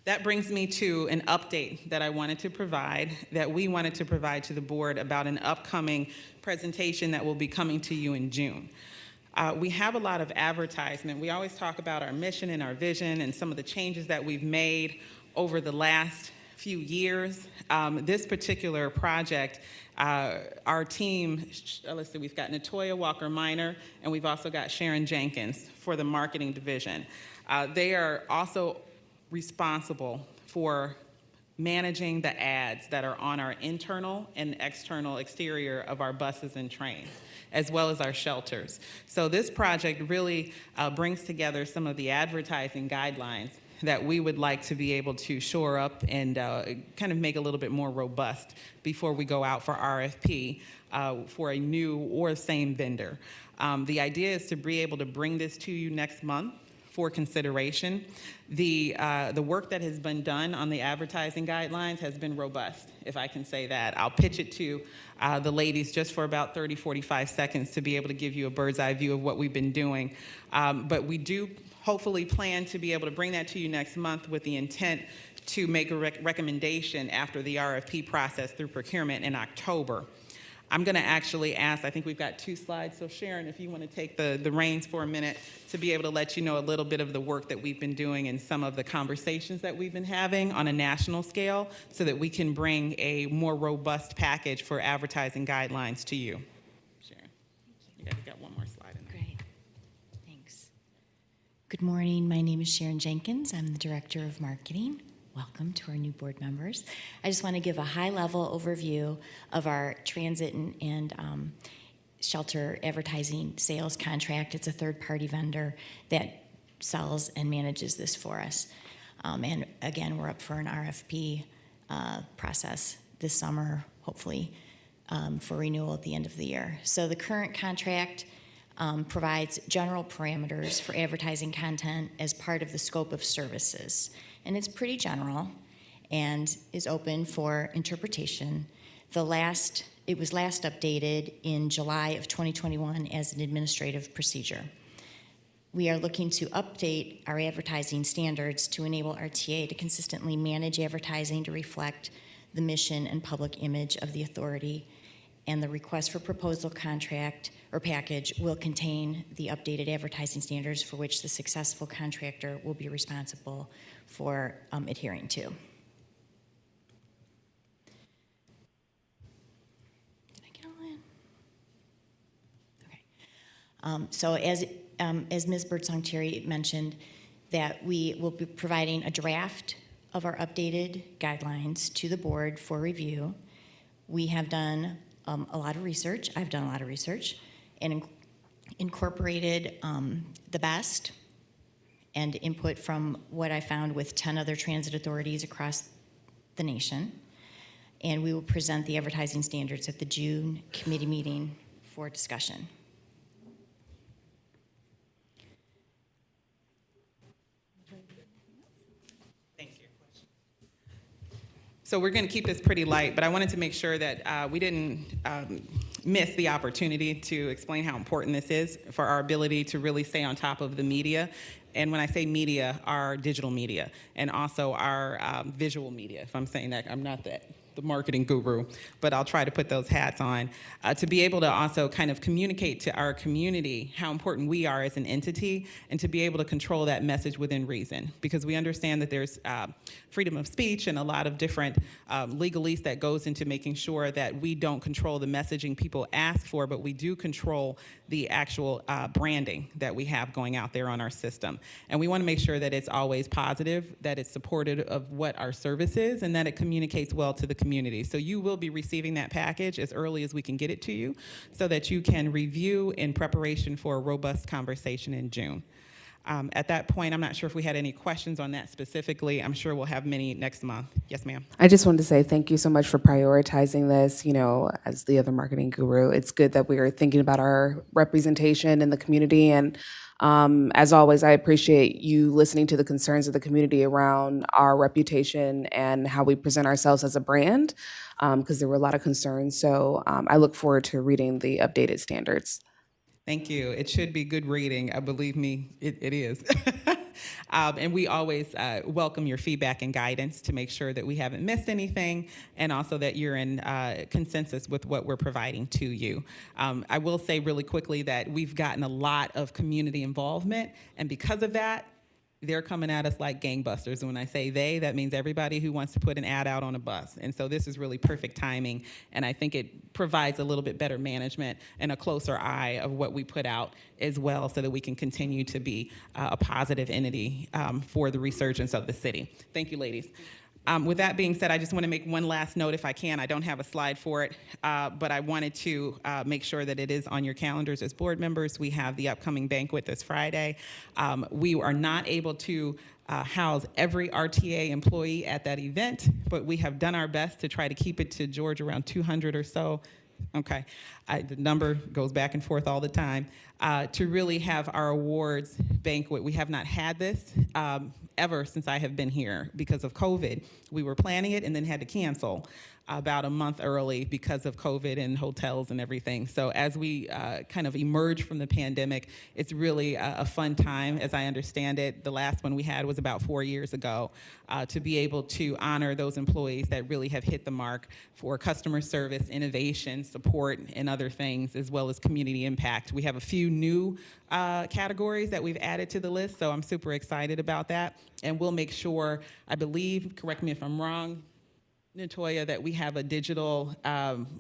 That brings me to an update that I wanted to provide, that we wanted to provide to the board about an upcoming presentation that will be coming to you in June. We have a lot of advertisement. We always talk about our mission and our vision and some of the changes that we've made over the last few years. This particular project, our team, let's see, we've got Natoya Walker-Minor, and we've also got Sharon Jenkins for the marketing division. They are also responsible for managing the ads that are on our internal and external exterior of our buses and trains, as well as our shelters. So this project really brings together some of the advertising guidelines that we would like to be able to shore up and kind of make a little bit more robust before we go out for RFP for a new or same vendor. The idea is to be able to bring this to you next month for consideration. The work that has been done on the advertising guidelines has been robust, if I can say that. I'll pitch it to the ladies just for about 30, 45 seconds to be able to give you a bird's eye view of what we've been doing. But we do hopefully plan to be able to bring that to you next month with the intent to make a recommendation after the RFP process through procurement in October. I'm going to actually ask, I think we've got 2 slides, so Sharon, if you want to take the reins for a minute to be able to let you know a little bit of the work that we've been doing and some of the conversations that we've been having on a national scale so that we can bring a more robust package for advertising guidelines to you. Sharon, you got one more slide in there. Great. Thanks. Good morning. My name is Sharon Jenkins. I'm the Director of Marketing. Welcome to our new board members. I just want to give a high-level overview of our transit and shelter advertising sales contract. It's a third-party vendor that sells and manages this for us. And again, we're up for an RFP process this summer, hopefully, for renewal at the end of the year. So the current contract provides general parameters for advertising content as part of the scope of services. And it's pretty general and is open for interpretation. It was last updated in July of 2021 as an administrative procedure. We are looking to update our advertising standards to enable RTA to consistently manage advertising to reflect the mission and public image of the authority, and the request for proposal contract or package will contain the updated advertising standards for which the successful contractor will be responsible for adhering to. Did I get all in? Okay. So as Ms. Birdsong-Cherry mentioned, that we will be providing a draft of our updated guidelines to the board for review. We have done a lot of research. I've done a lot of research and incorporated the best and input from what I found with 10 other transit authorities across the nation. And we will present the advertising standards at the June committee meeting for discussion. So we're going to keep this pretty light, but I wanted to make sure that we didn't miss the opportunity to explain how important this is for our ability to really stay on top of the media. And when I say media, our digital media and also our visual media. If I'm saying that, I'm not the marketing guru, but I'll try to put those hats on to be able to also kind of communicate to our community how important we are as an entity and to be able to control that message within reason, because we understand that there's freedom of speech and a lot of different legalese that goes into making sure that we don't control the messaging people ask for, but we do control the actual branding that we have going out there on our system. And we want to make sure that it's always positive, that it's supportive of what our service is, and that it communicates well to the community. So you will be receiving that package as early as we can get it to you so that you can review in preparation for a robust conversation in June. At that point, I'm not sure if we had any questions on that specifically. I'm sure we'll have many next month. Yes, ma'am. I just wanted to say thank you so much for prioritizing this. You know, as the other marketing guru, it's good that we are thinking about our representation in the community. And as always, I appreciate you listening to the concerns of the community around our reputation and how we present ourselves as a brand, because there were a lot of concerns. So I look forward to reading the updated standards. Thank you. It should be good reading. Believe me, it is. And we always welcome your feedback and guidance to make sure that we haven't missed anything and also that you're in consensus with what we're providing to you. I will say really quickly that we've gotten a lot of community involvement, and because of that, they're coming at us like gangbusters. And when I say they, that means everybody who wants to put an ad out on a bus. And so this is really perfect timing. And I think it provides a little bit better management and a closer eye of what we put out as well so that we can continue to be a positive entity for the resurgence of the city. Thank you, ladies. With that being said, I just want to make one last note if I can. I don't have a slide for it, but I wanted to make sure that it is on your calendars as board members. We have the upcoming banquet this Friday. We are not able to house every RTA employee at that event, but we have done our best to try to keep it to, George, around 200 or so. Okay, the number goes back and forth all the time. To really have our awards banquet, we have not had this ever since I have been here because of COVID. We were planning it and then had to cancel about a month early because of COVID and hotels and everything. So as we kind of emerge from the pandemic, it's really a fun time. As I understand it, the last one we had was about 4 years ago, to be able to honor those employees that really have hit the mark for customer service, innovation, support, and other things, as well as community impact. We have a few new categories that we've added to the list, so I'm super excited about that. And we'll make sure, I believe, correct me if I'm wrong, Natoya, that we have a digital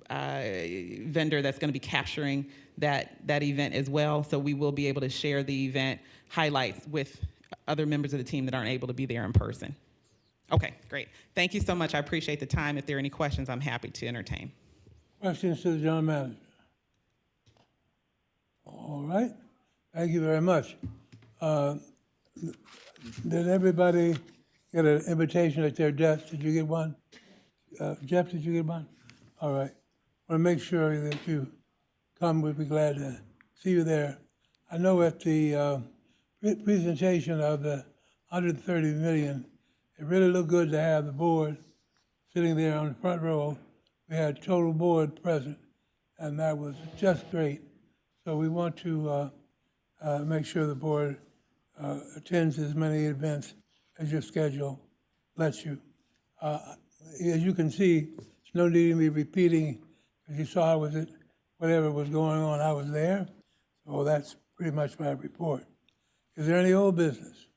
vendor that's going to be capturing that event as well. So we will be able to share the event highlights with other members of the team that aren't able to be there in person. Okay, great. Thank you so much. I appreciate the time. If there are any questions, I'm happy to entertain. Questions to the general manager? All right. Thank you very much. Did everybody get an invitation at their desk? Did you get one? Jeff, did you get one? All right. I want to make sure that you come. We'd be glad to see you there. I know at the presentation of the 130 million, it really looked good to have the board sitting there on the front row. We had total board present, and that was just great. So we want to make sure the board attends as many events as your schedule lets you. As you can see, there's no need in me repeating, as you saw, whatever was going on, I was there. So that's pretty much my report. Is there any old business?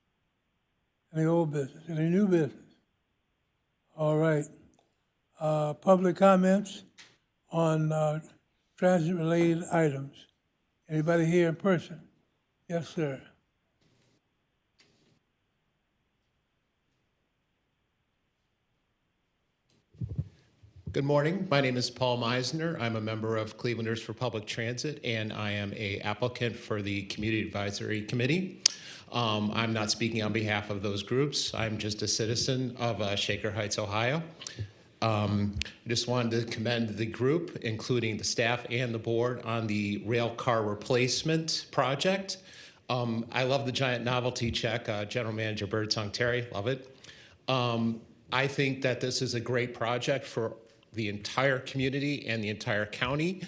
Any old business? Any new business? All right. Public comments on transit-related items. Anybody here in person? Yes, sir. Good morning. My name is Paul Meisner. I'm a member of Clevelanders for Public Transit, and I am an applicant for the Community Advisory Committee. I'm not speaking on behalf of those groups. I'm just a citizen of Shaker Heights, Ohio. I just wanted to commend the group, including the staff and the board, on the rail car replacement project. I love the giant novelty check. General Manager Birdsong Terry, love it. I think that this is a great project for the entire community and the entire county,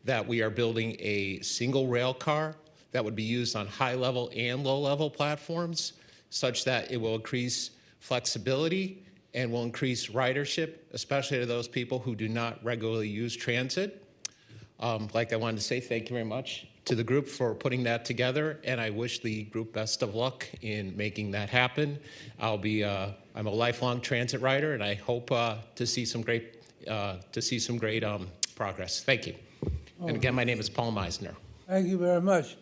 that we are building a single rail car that would be used on high-level and low-level platforms, such that it will increase flexibility and will increase ridership, especially to those people who do not regularly use transit. I wanted to say thank you very much to the group for putting that together, and I wish the group best of luck in making that happen. I'm a lifelong transit rider, and I hope to see some great progress. Thank you. And again, my name is Paul Meisner. Thank you very much.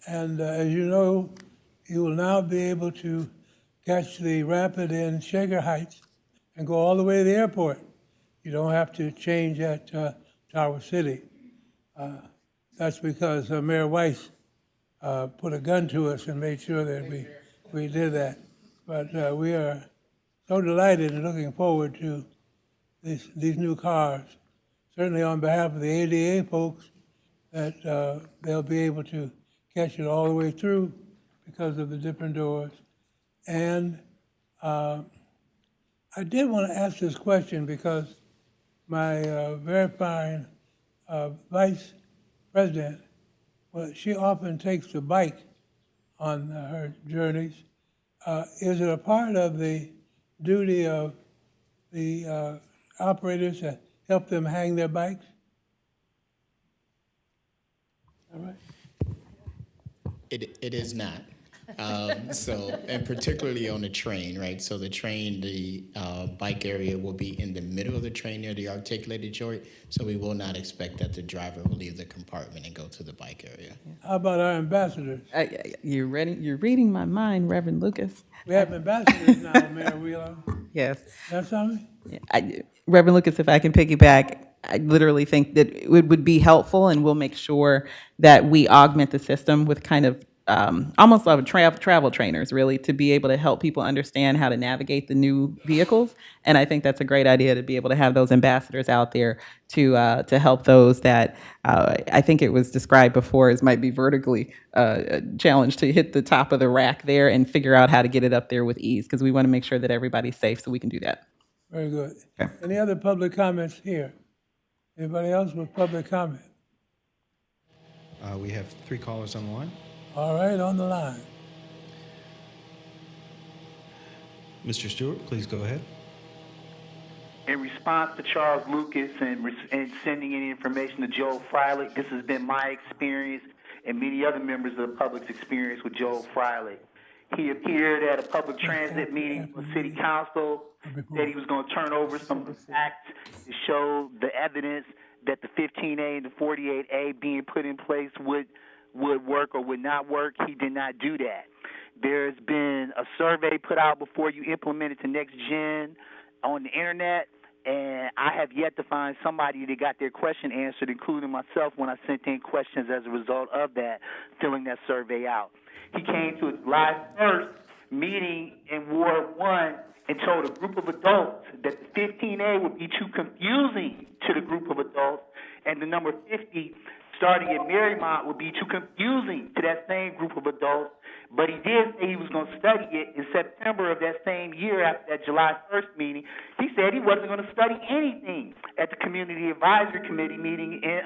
And as you know, you will now be able to catch the Rapid in Shaker Heights and go all the way to the airport. You don't have to change at Tower City. That's because Mayor Weiss put a gun to us and made sure that we did that. But we are so delighted and looking forward to these new cars. Certainly on behalf of the ADA folks, that they'll be able to catch it all the way through because of the different doors. And I did want to ask this question because my very fine vice president, well, she often takes the bike on her journeys. Is it a part of the duty of the operators to help them hang their bikes? All right. It is not. And particularly on the train, right? So the train, the bike area will be in the middle of the train near the articulated joint. So we will not expect that the driver will leave the compartment and go to the bike area. How about our ambassadors? You're reading my mind, Reverend Lucas. We have ambassadors now, Mayor Wheeler. Yes. That's something? Reverend Lucas, if I can piggyback, I literally think that it would be helpful, and we'll make sure that we augment the system with kind of almost like travel trainers, really, to be able to help people understand how to navigate the new vehicles. And I think that's a great idea to be able to have those ambassadors out there to help those that I think it was described before as might be vertically challenged to hit the top of the rack there and figure out how to get it up there with ease, because we want to make sure that everybody's safe, so we can do that. Very good. Any other public comments here? Anybody else with public comment? We have 3 callers on the line. All right, on the line. Mr. Stewart, please go ahead. In response to Charles Lucas and sending any information to Joel Freilich, this has been my experience and many other members of the public's experience with Joel Freilich. He appeared at a public transit meeting with City Council, said he was going to turn over some of the facts to show the evidence that the 15A and the 48A being put in place would work or would not work. He did not do that. There's been a survey put out before you implement it to Next Gen on the internet, and I have yet to find somebody that got their question answered, including myself when I sent in questions as a result of that, filling that survey out. He came to a July 1st meeting in Ward 1 and told a group of adults that the 15A would be too confusing to the group of adults, and the number 50 starting at Marymount would be too confusing to that same group of adults. But he did say he was going to study it in September of that same year after that July 1st meeting. He said he wasn't going to study anything at the Community Advisory Committee meeting in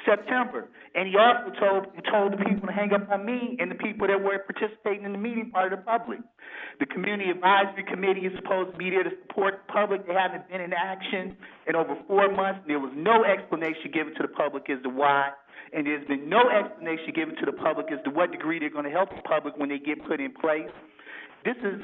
September. And he also told the people to hang up on me and the people that were participating in the meeting, part of the public. The Community Advisory Committee is supposed to be there to support the public. They haven't been in action in over 4 months. There was no explanation given to the public as to why. And there's been no explanation given to the public as to what degree they're going to help the public when they get put in place. This is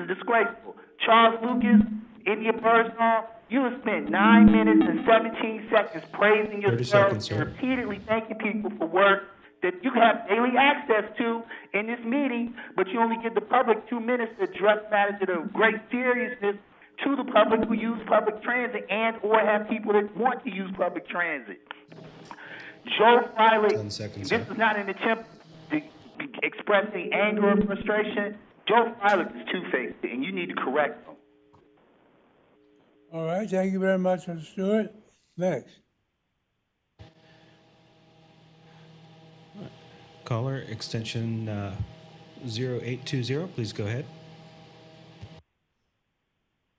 disgraceful. Charles Lucas, India Birdsong, you have spent 9 minutes and 17 seconds praising yourself and repeatedly thanking people for work that you have daily access to in this meeting, but you only give the public 2 minutes to address matters of great seriousness to the public who use public transit and or have people that want to use public transit. Joe Freilich, this is not an attempt to express any anger or frustration. Joe Freilich is two-faced, and you need to correct him. All right, thank you very much, Mr. Stewart. Next. Caller, extension 0820, please go ahead.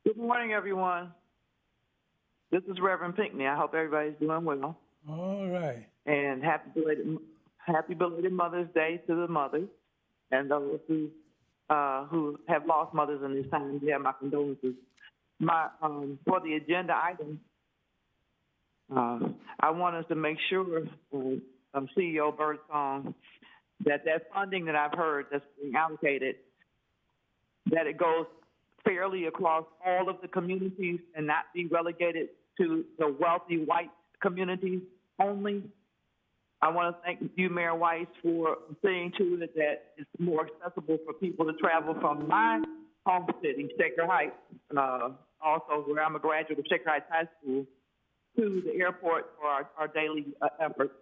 Good morning, everyone. This is Reverend Pinckney. I hope everybody's doing well. All right. And happy belated Mother's Day to the mothers and those who have lost mothers in this time. Yeah, my condolences. For the agenda item, I want us to make sure, CEO Birdsong, that funding that I've heard that's being allocated, that it goes fairly across all of the communities and not be relegated to the wealthy white communities only. I want to thank you, Mayor Weiss, for seeing to it that it's more accessible for people to travel from my home city, Shaker Heights, also where I'm a graduate of Shaker Heights High School, to the airport for our daily efforts.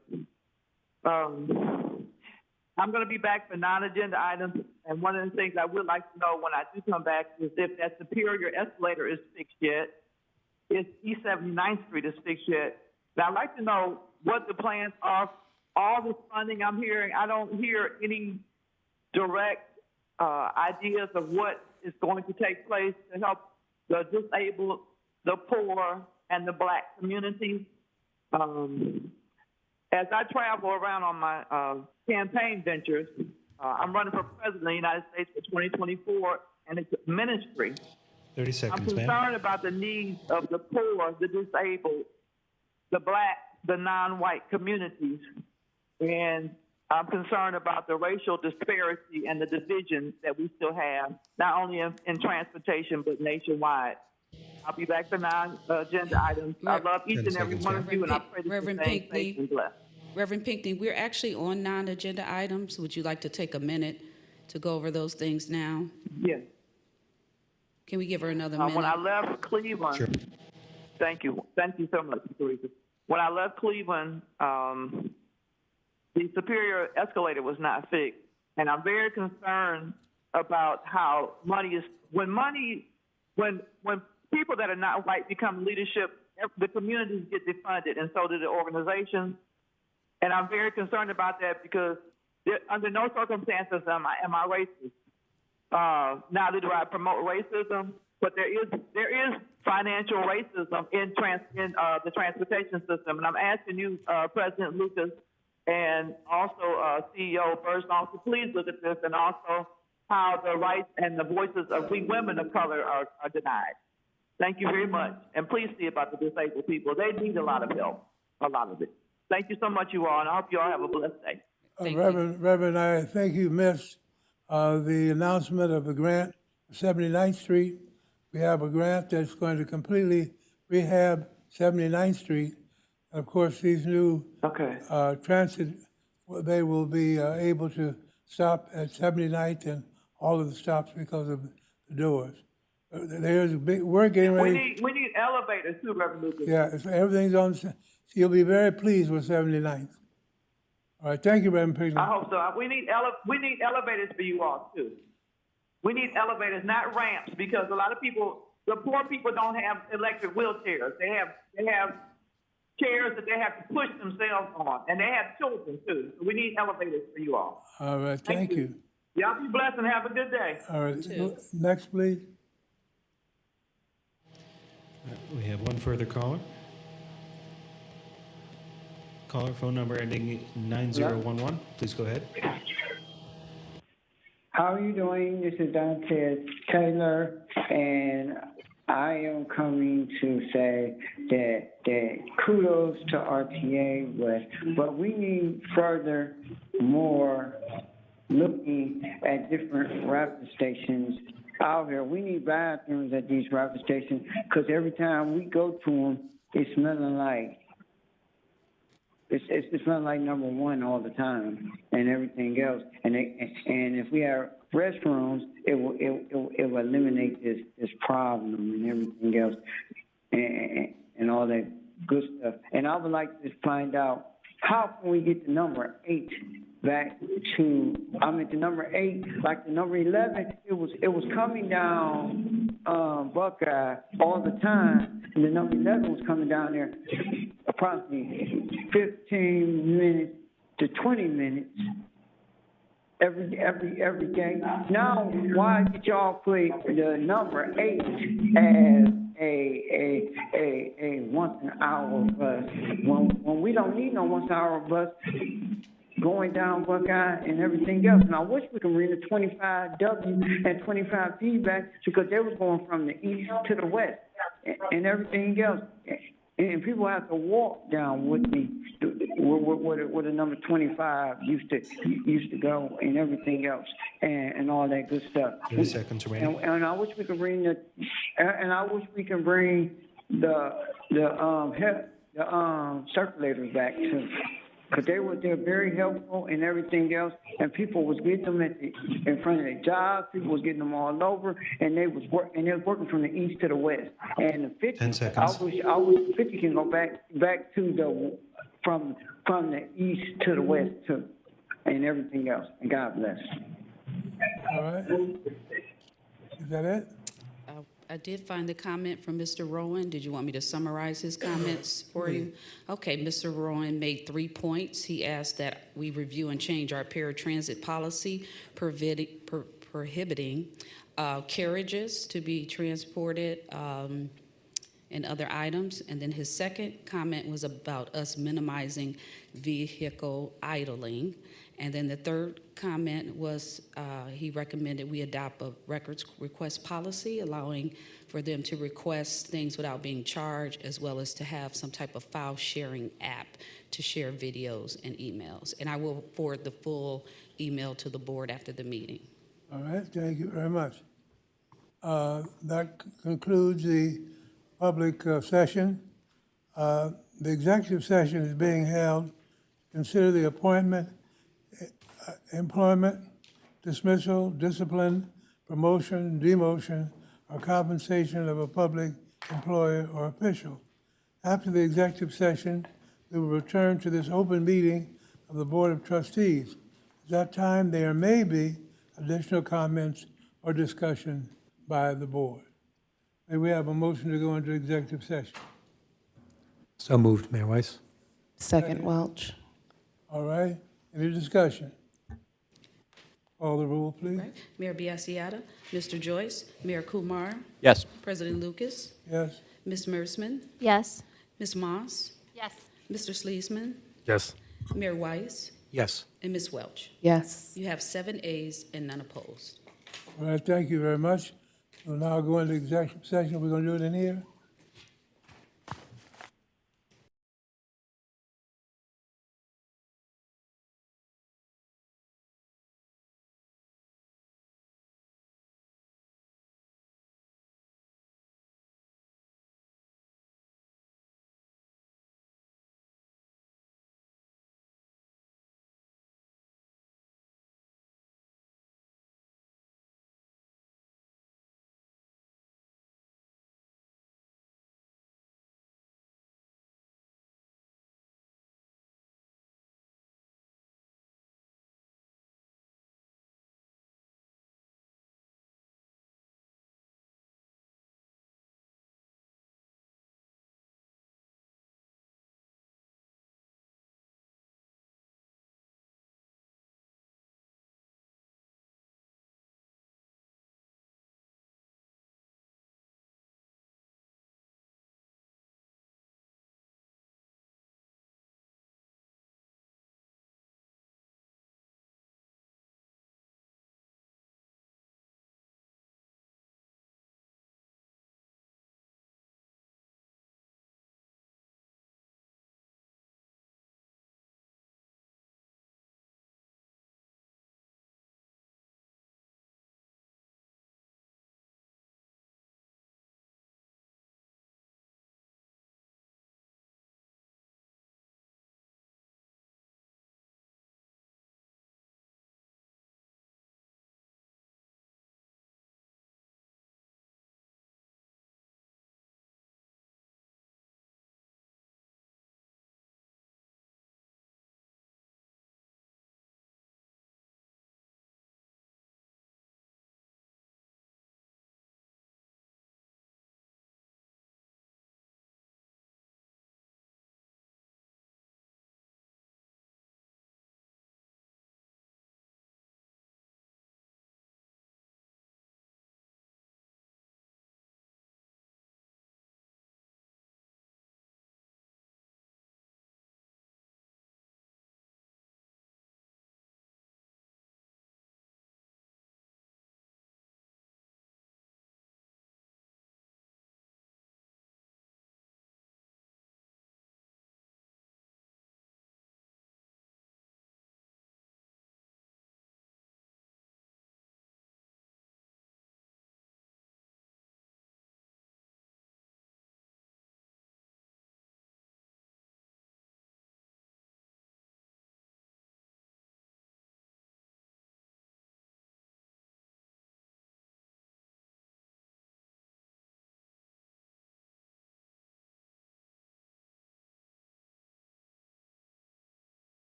I'm going to be back for non-agenda items, and one of the things I would like to know when I do come back is if that Superior escalator is fixed yet, if East 79th Street is fixed yet. Now, I'd like to know what the plans are. All this funding I'm hearing, I don't hear any direct ideas of what is going to take place to help the disabled, the poor, and the Black communities. As I travel around on my campaign ventures, I'm running for president of the United States for 2024, and it's a ministry. 30 seconds, I'm concerned about the needs of the poor, the disabled, the Black, the non-white communities. And I'm concerned about the racial disparity and the division that we still have, not only in transportation, but nationwide. I'll be back for non-agenda items. I love each and every one of you, and I pray that Reverend you stay safe and blessed. Reverend Pinckney, we're actually on non-agenda items. Would you like to take a minute to go over those things now? Yes. Can we give her another minute? When I left Cleveland, Sure. Thank you so much, Teresa. When I left Cleveland, the Superior escalator was not fixed, And I'm very concerned about how money is, when people that are not white become leadership, the communities get defunded, and so do the organizations. And I'm very concerned about that because under no circumstances am I racist. Neither do I promote racism, but there is financial racism in the transportation system. And I'm asking you, President Lucas, and also CEO Birdsong, to please look at this, and also how the rights and the voices of we women of color are denied. Thank you very much. And please see about the disabled people. They need a lot of help, a lot of it. Thank you so much, you all, and I hope you all have a blessed day. Reverend, I think you missed the announcement of the grant, 79th Street. We have a grant that's going to completely rehab 79th Street. And of course, these new transit, they will be able to stop at 79th and all of the stops because of the doors. There's a big, we're getting ready. We need elevators too, Reverend Lucas. Yeah, so everything's on, so you'll be very pleased with 79th. All right, thank you, Reverend Pigney. I hope so. We need elevators for you all too. We need elevators, not ramps, because a lot of people, the poor people don't have electric wheelchairs. They have chairs that they have to push themselves on, and they have children too. So we need elevators for you all. All right, thank you. Y'all be blessed and have a good day. All right, next, please. We have one further caller. Caller phone number ending 9011. Please go ahead. How are you doing? This is Dante Taylor, and I am coming to say that kudos to RTA West, but we need further more looking at different rapid stations out here. We need bathrooms at these rapid stations because every time we go to them, it's smelling like it's smelling like number one all the time and everything else. And if we have restrooms, it will eliminate this problem and everything else and all that good stuff. And I would like to find out how can we get the number 8 back to, the number 8, like the number 11, it was coming down Buckeye all the time, and the number 11 was coming down there approximately 15 minutes to 20 minutes every day. Now, why did y'all put the number 8 as a once an hour bus when we don't need no once an hour bus going down Buckeye and everything else? And I wish we could bring the 25W and 25P back because they was going from the east to the west and everything else. And people have to walk down with me where the number 25 used to go and everything else and all that good stuff. 30 seconds remaining. And I wish we could bring the circulators back too. Because they're very helpful and everything else, and people was getting them in front of their jobs. People was getting them all over, and they was working from the east to the west. And the 50, 10 seconds. I wish 50 can go back to from the east to the west too, and everything else. And God bless. All right. Is that it? I did find the comment from Mr. Rowan. Did you want me to summarize his comments for you? Okay, Mr. Rowan made 3 points. He asked that we review and change our paratransit policy prohibiting carriages to be transported and other items. And then his second comment was about us minimizing vehicle idling. And then the third comment was he recommended we adopt a records request policy, allowing for them to request things without being charged, as well as to have some type of file sharing app to share videos and emails. And I will forward the full email to the board after the meeting. All right, thank you very much. That concludes the public session. The executive session is being held. Consider the appointment, employment, dismissal, discipline, promotion, demotion, or compensation of a public employee or official. After the executive session, we will return to this open meeting of the Board of Trustees. At that time, there may be additional comments or discussion by the board. May we have a motion to go into executive session? So moved, Mayor Weiss. Second, Welch. All right, any discussion? Call the roll, please. Mayor Biassiata, Mr. Joyce, Mayor Kumar, Yes. President Lucas, Yes. Ms. Mersman, Yes. Ms. Moss, Yes. Mr. Sleesman, Yes. Mayor Weiss, Yes. and Ms. Welch. Yes. You have 7 ayes and none opposed. All right, thank you very much. We'll now go into executive session. We're going to do it in here.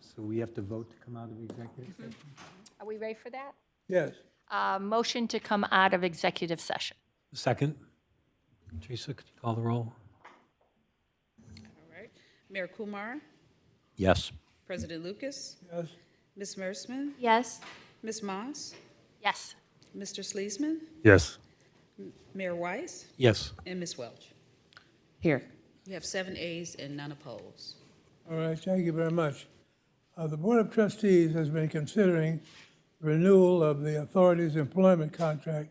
So we have to vote to come out of executive session? Are we ready for that? Yes. Motion to come out of executive session. Second. Teresa, could you call the roll? All right. Mayor Kumar, Yes. President Lucas, Yes. Ms. Mersman, Yes. Ms. Moss, Yes. Mr. Sleesman, Yes. Mayor Weiss, Yes. and Ms. Welch. Here. You have 7 ayes and none opposed. All right, thank you very much. The Board of Trustees has been considering renewal of the authority's employment contract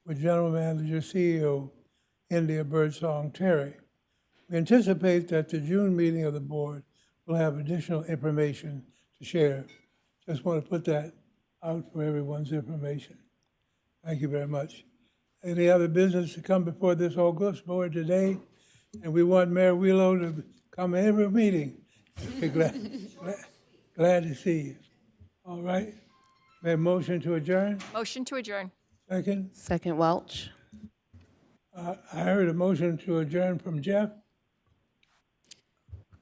with General Manager CEO India Birdsong Terry. We anticipate that the June meeting of the board will have additional information to share. Just want to put that out for everyone's information. Thank you very much. Any other business to come before this August board today? And we want Mayor Wheeler to come every meeting. We're glad to see you. All right. May I motion to adjourn? Motion to adjourn. Second? Second Welch. I heard a motion to adjourn from Jeff.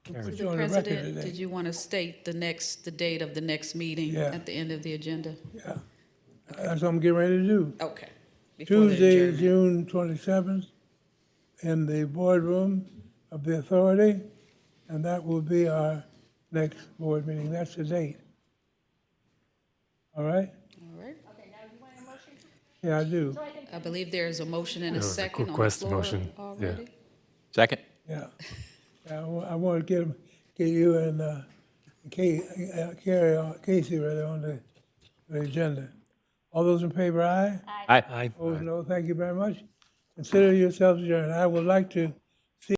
Put you on the record President, today. did you want to state the date of the next meeting Yeah. at the end of the agenda? Yeah, that's what I'm getting ready to do. Okay. Before the Tuesday, adjournment. June 27th, in the boardroom of the authority, and that will be our next board meeting. That's the date. All right? All right. Yeah, I do. I believe there is a motion and a There was a second on the request floor motion. Yeah. already. Second. Yeah. Yeah, I want to get you and Casey rather on the agenda. All those in favor, aye? Aye. Aye. Opposed, no. Thank you very much. Consider yourselves adjourned. I would like to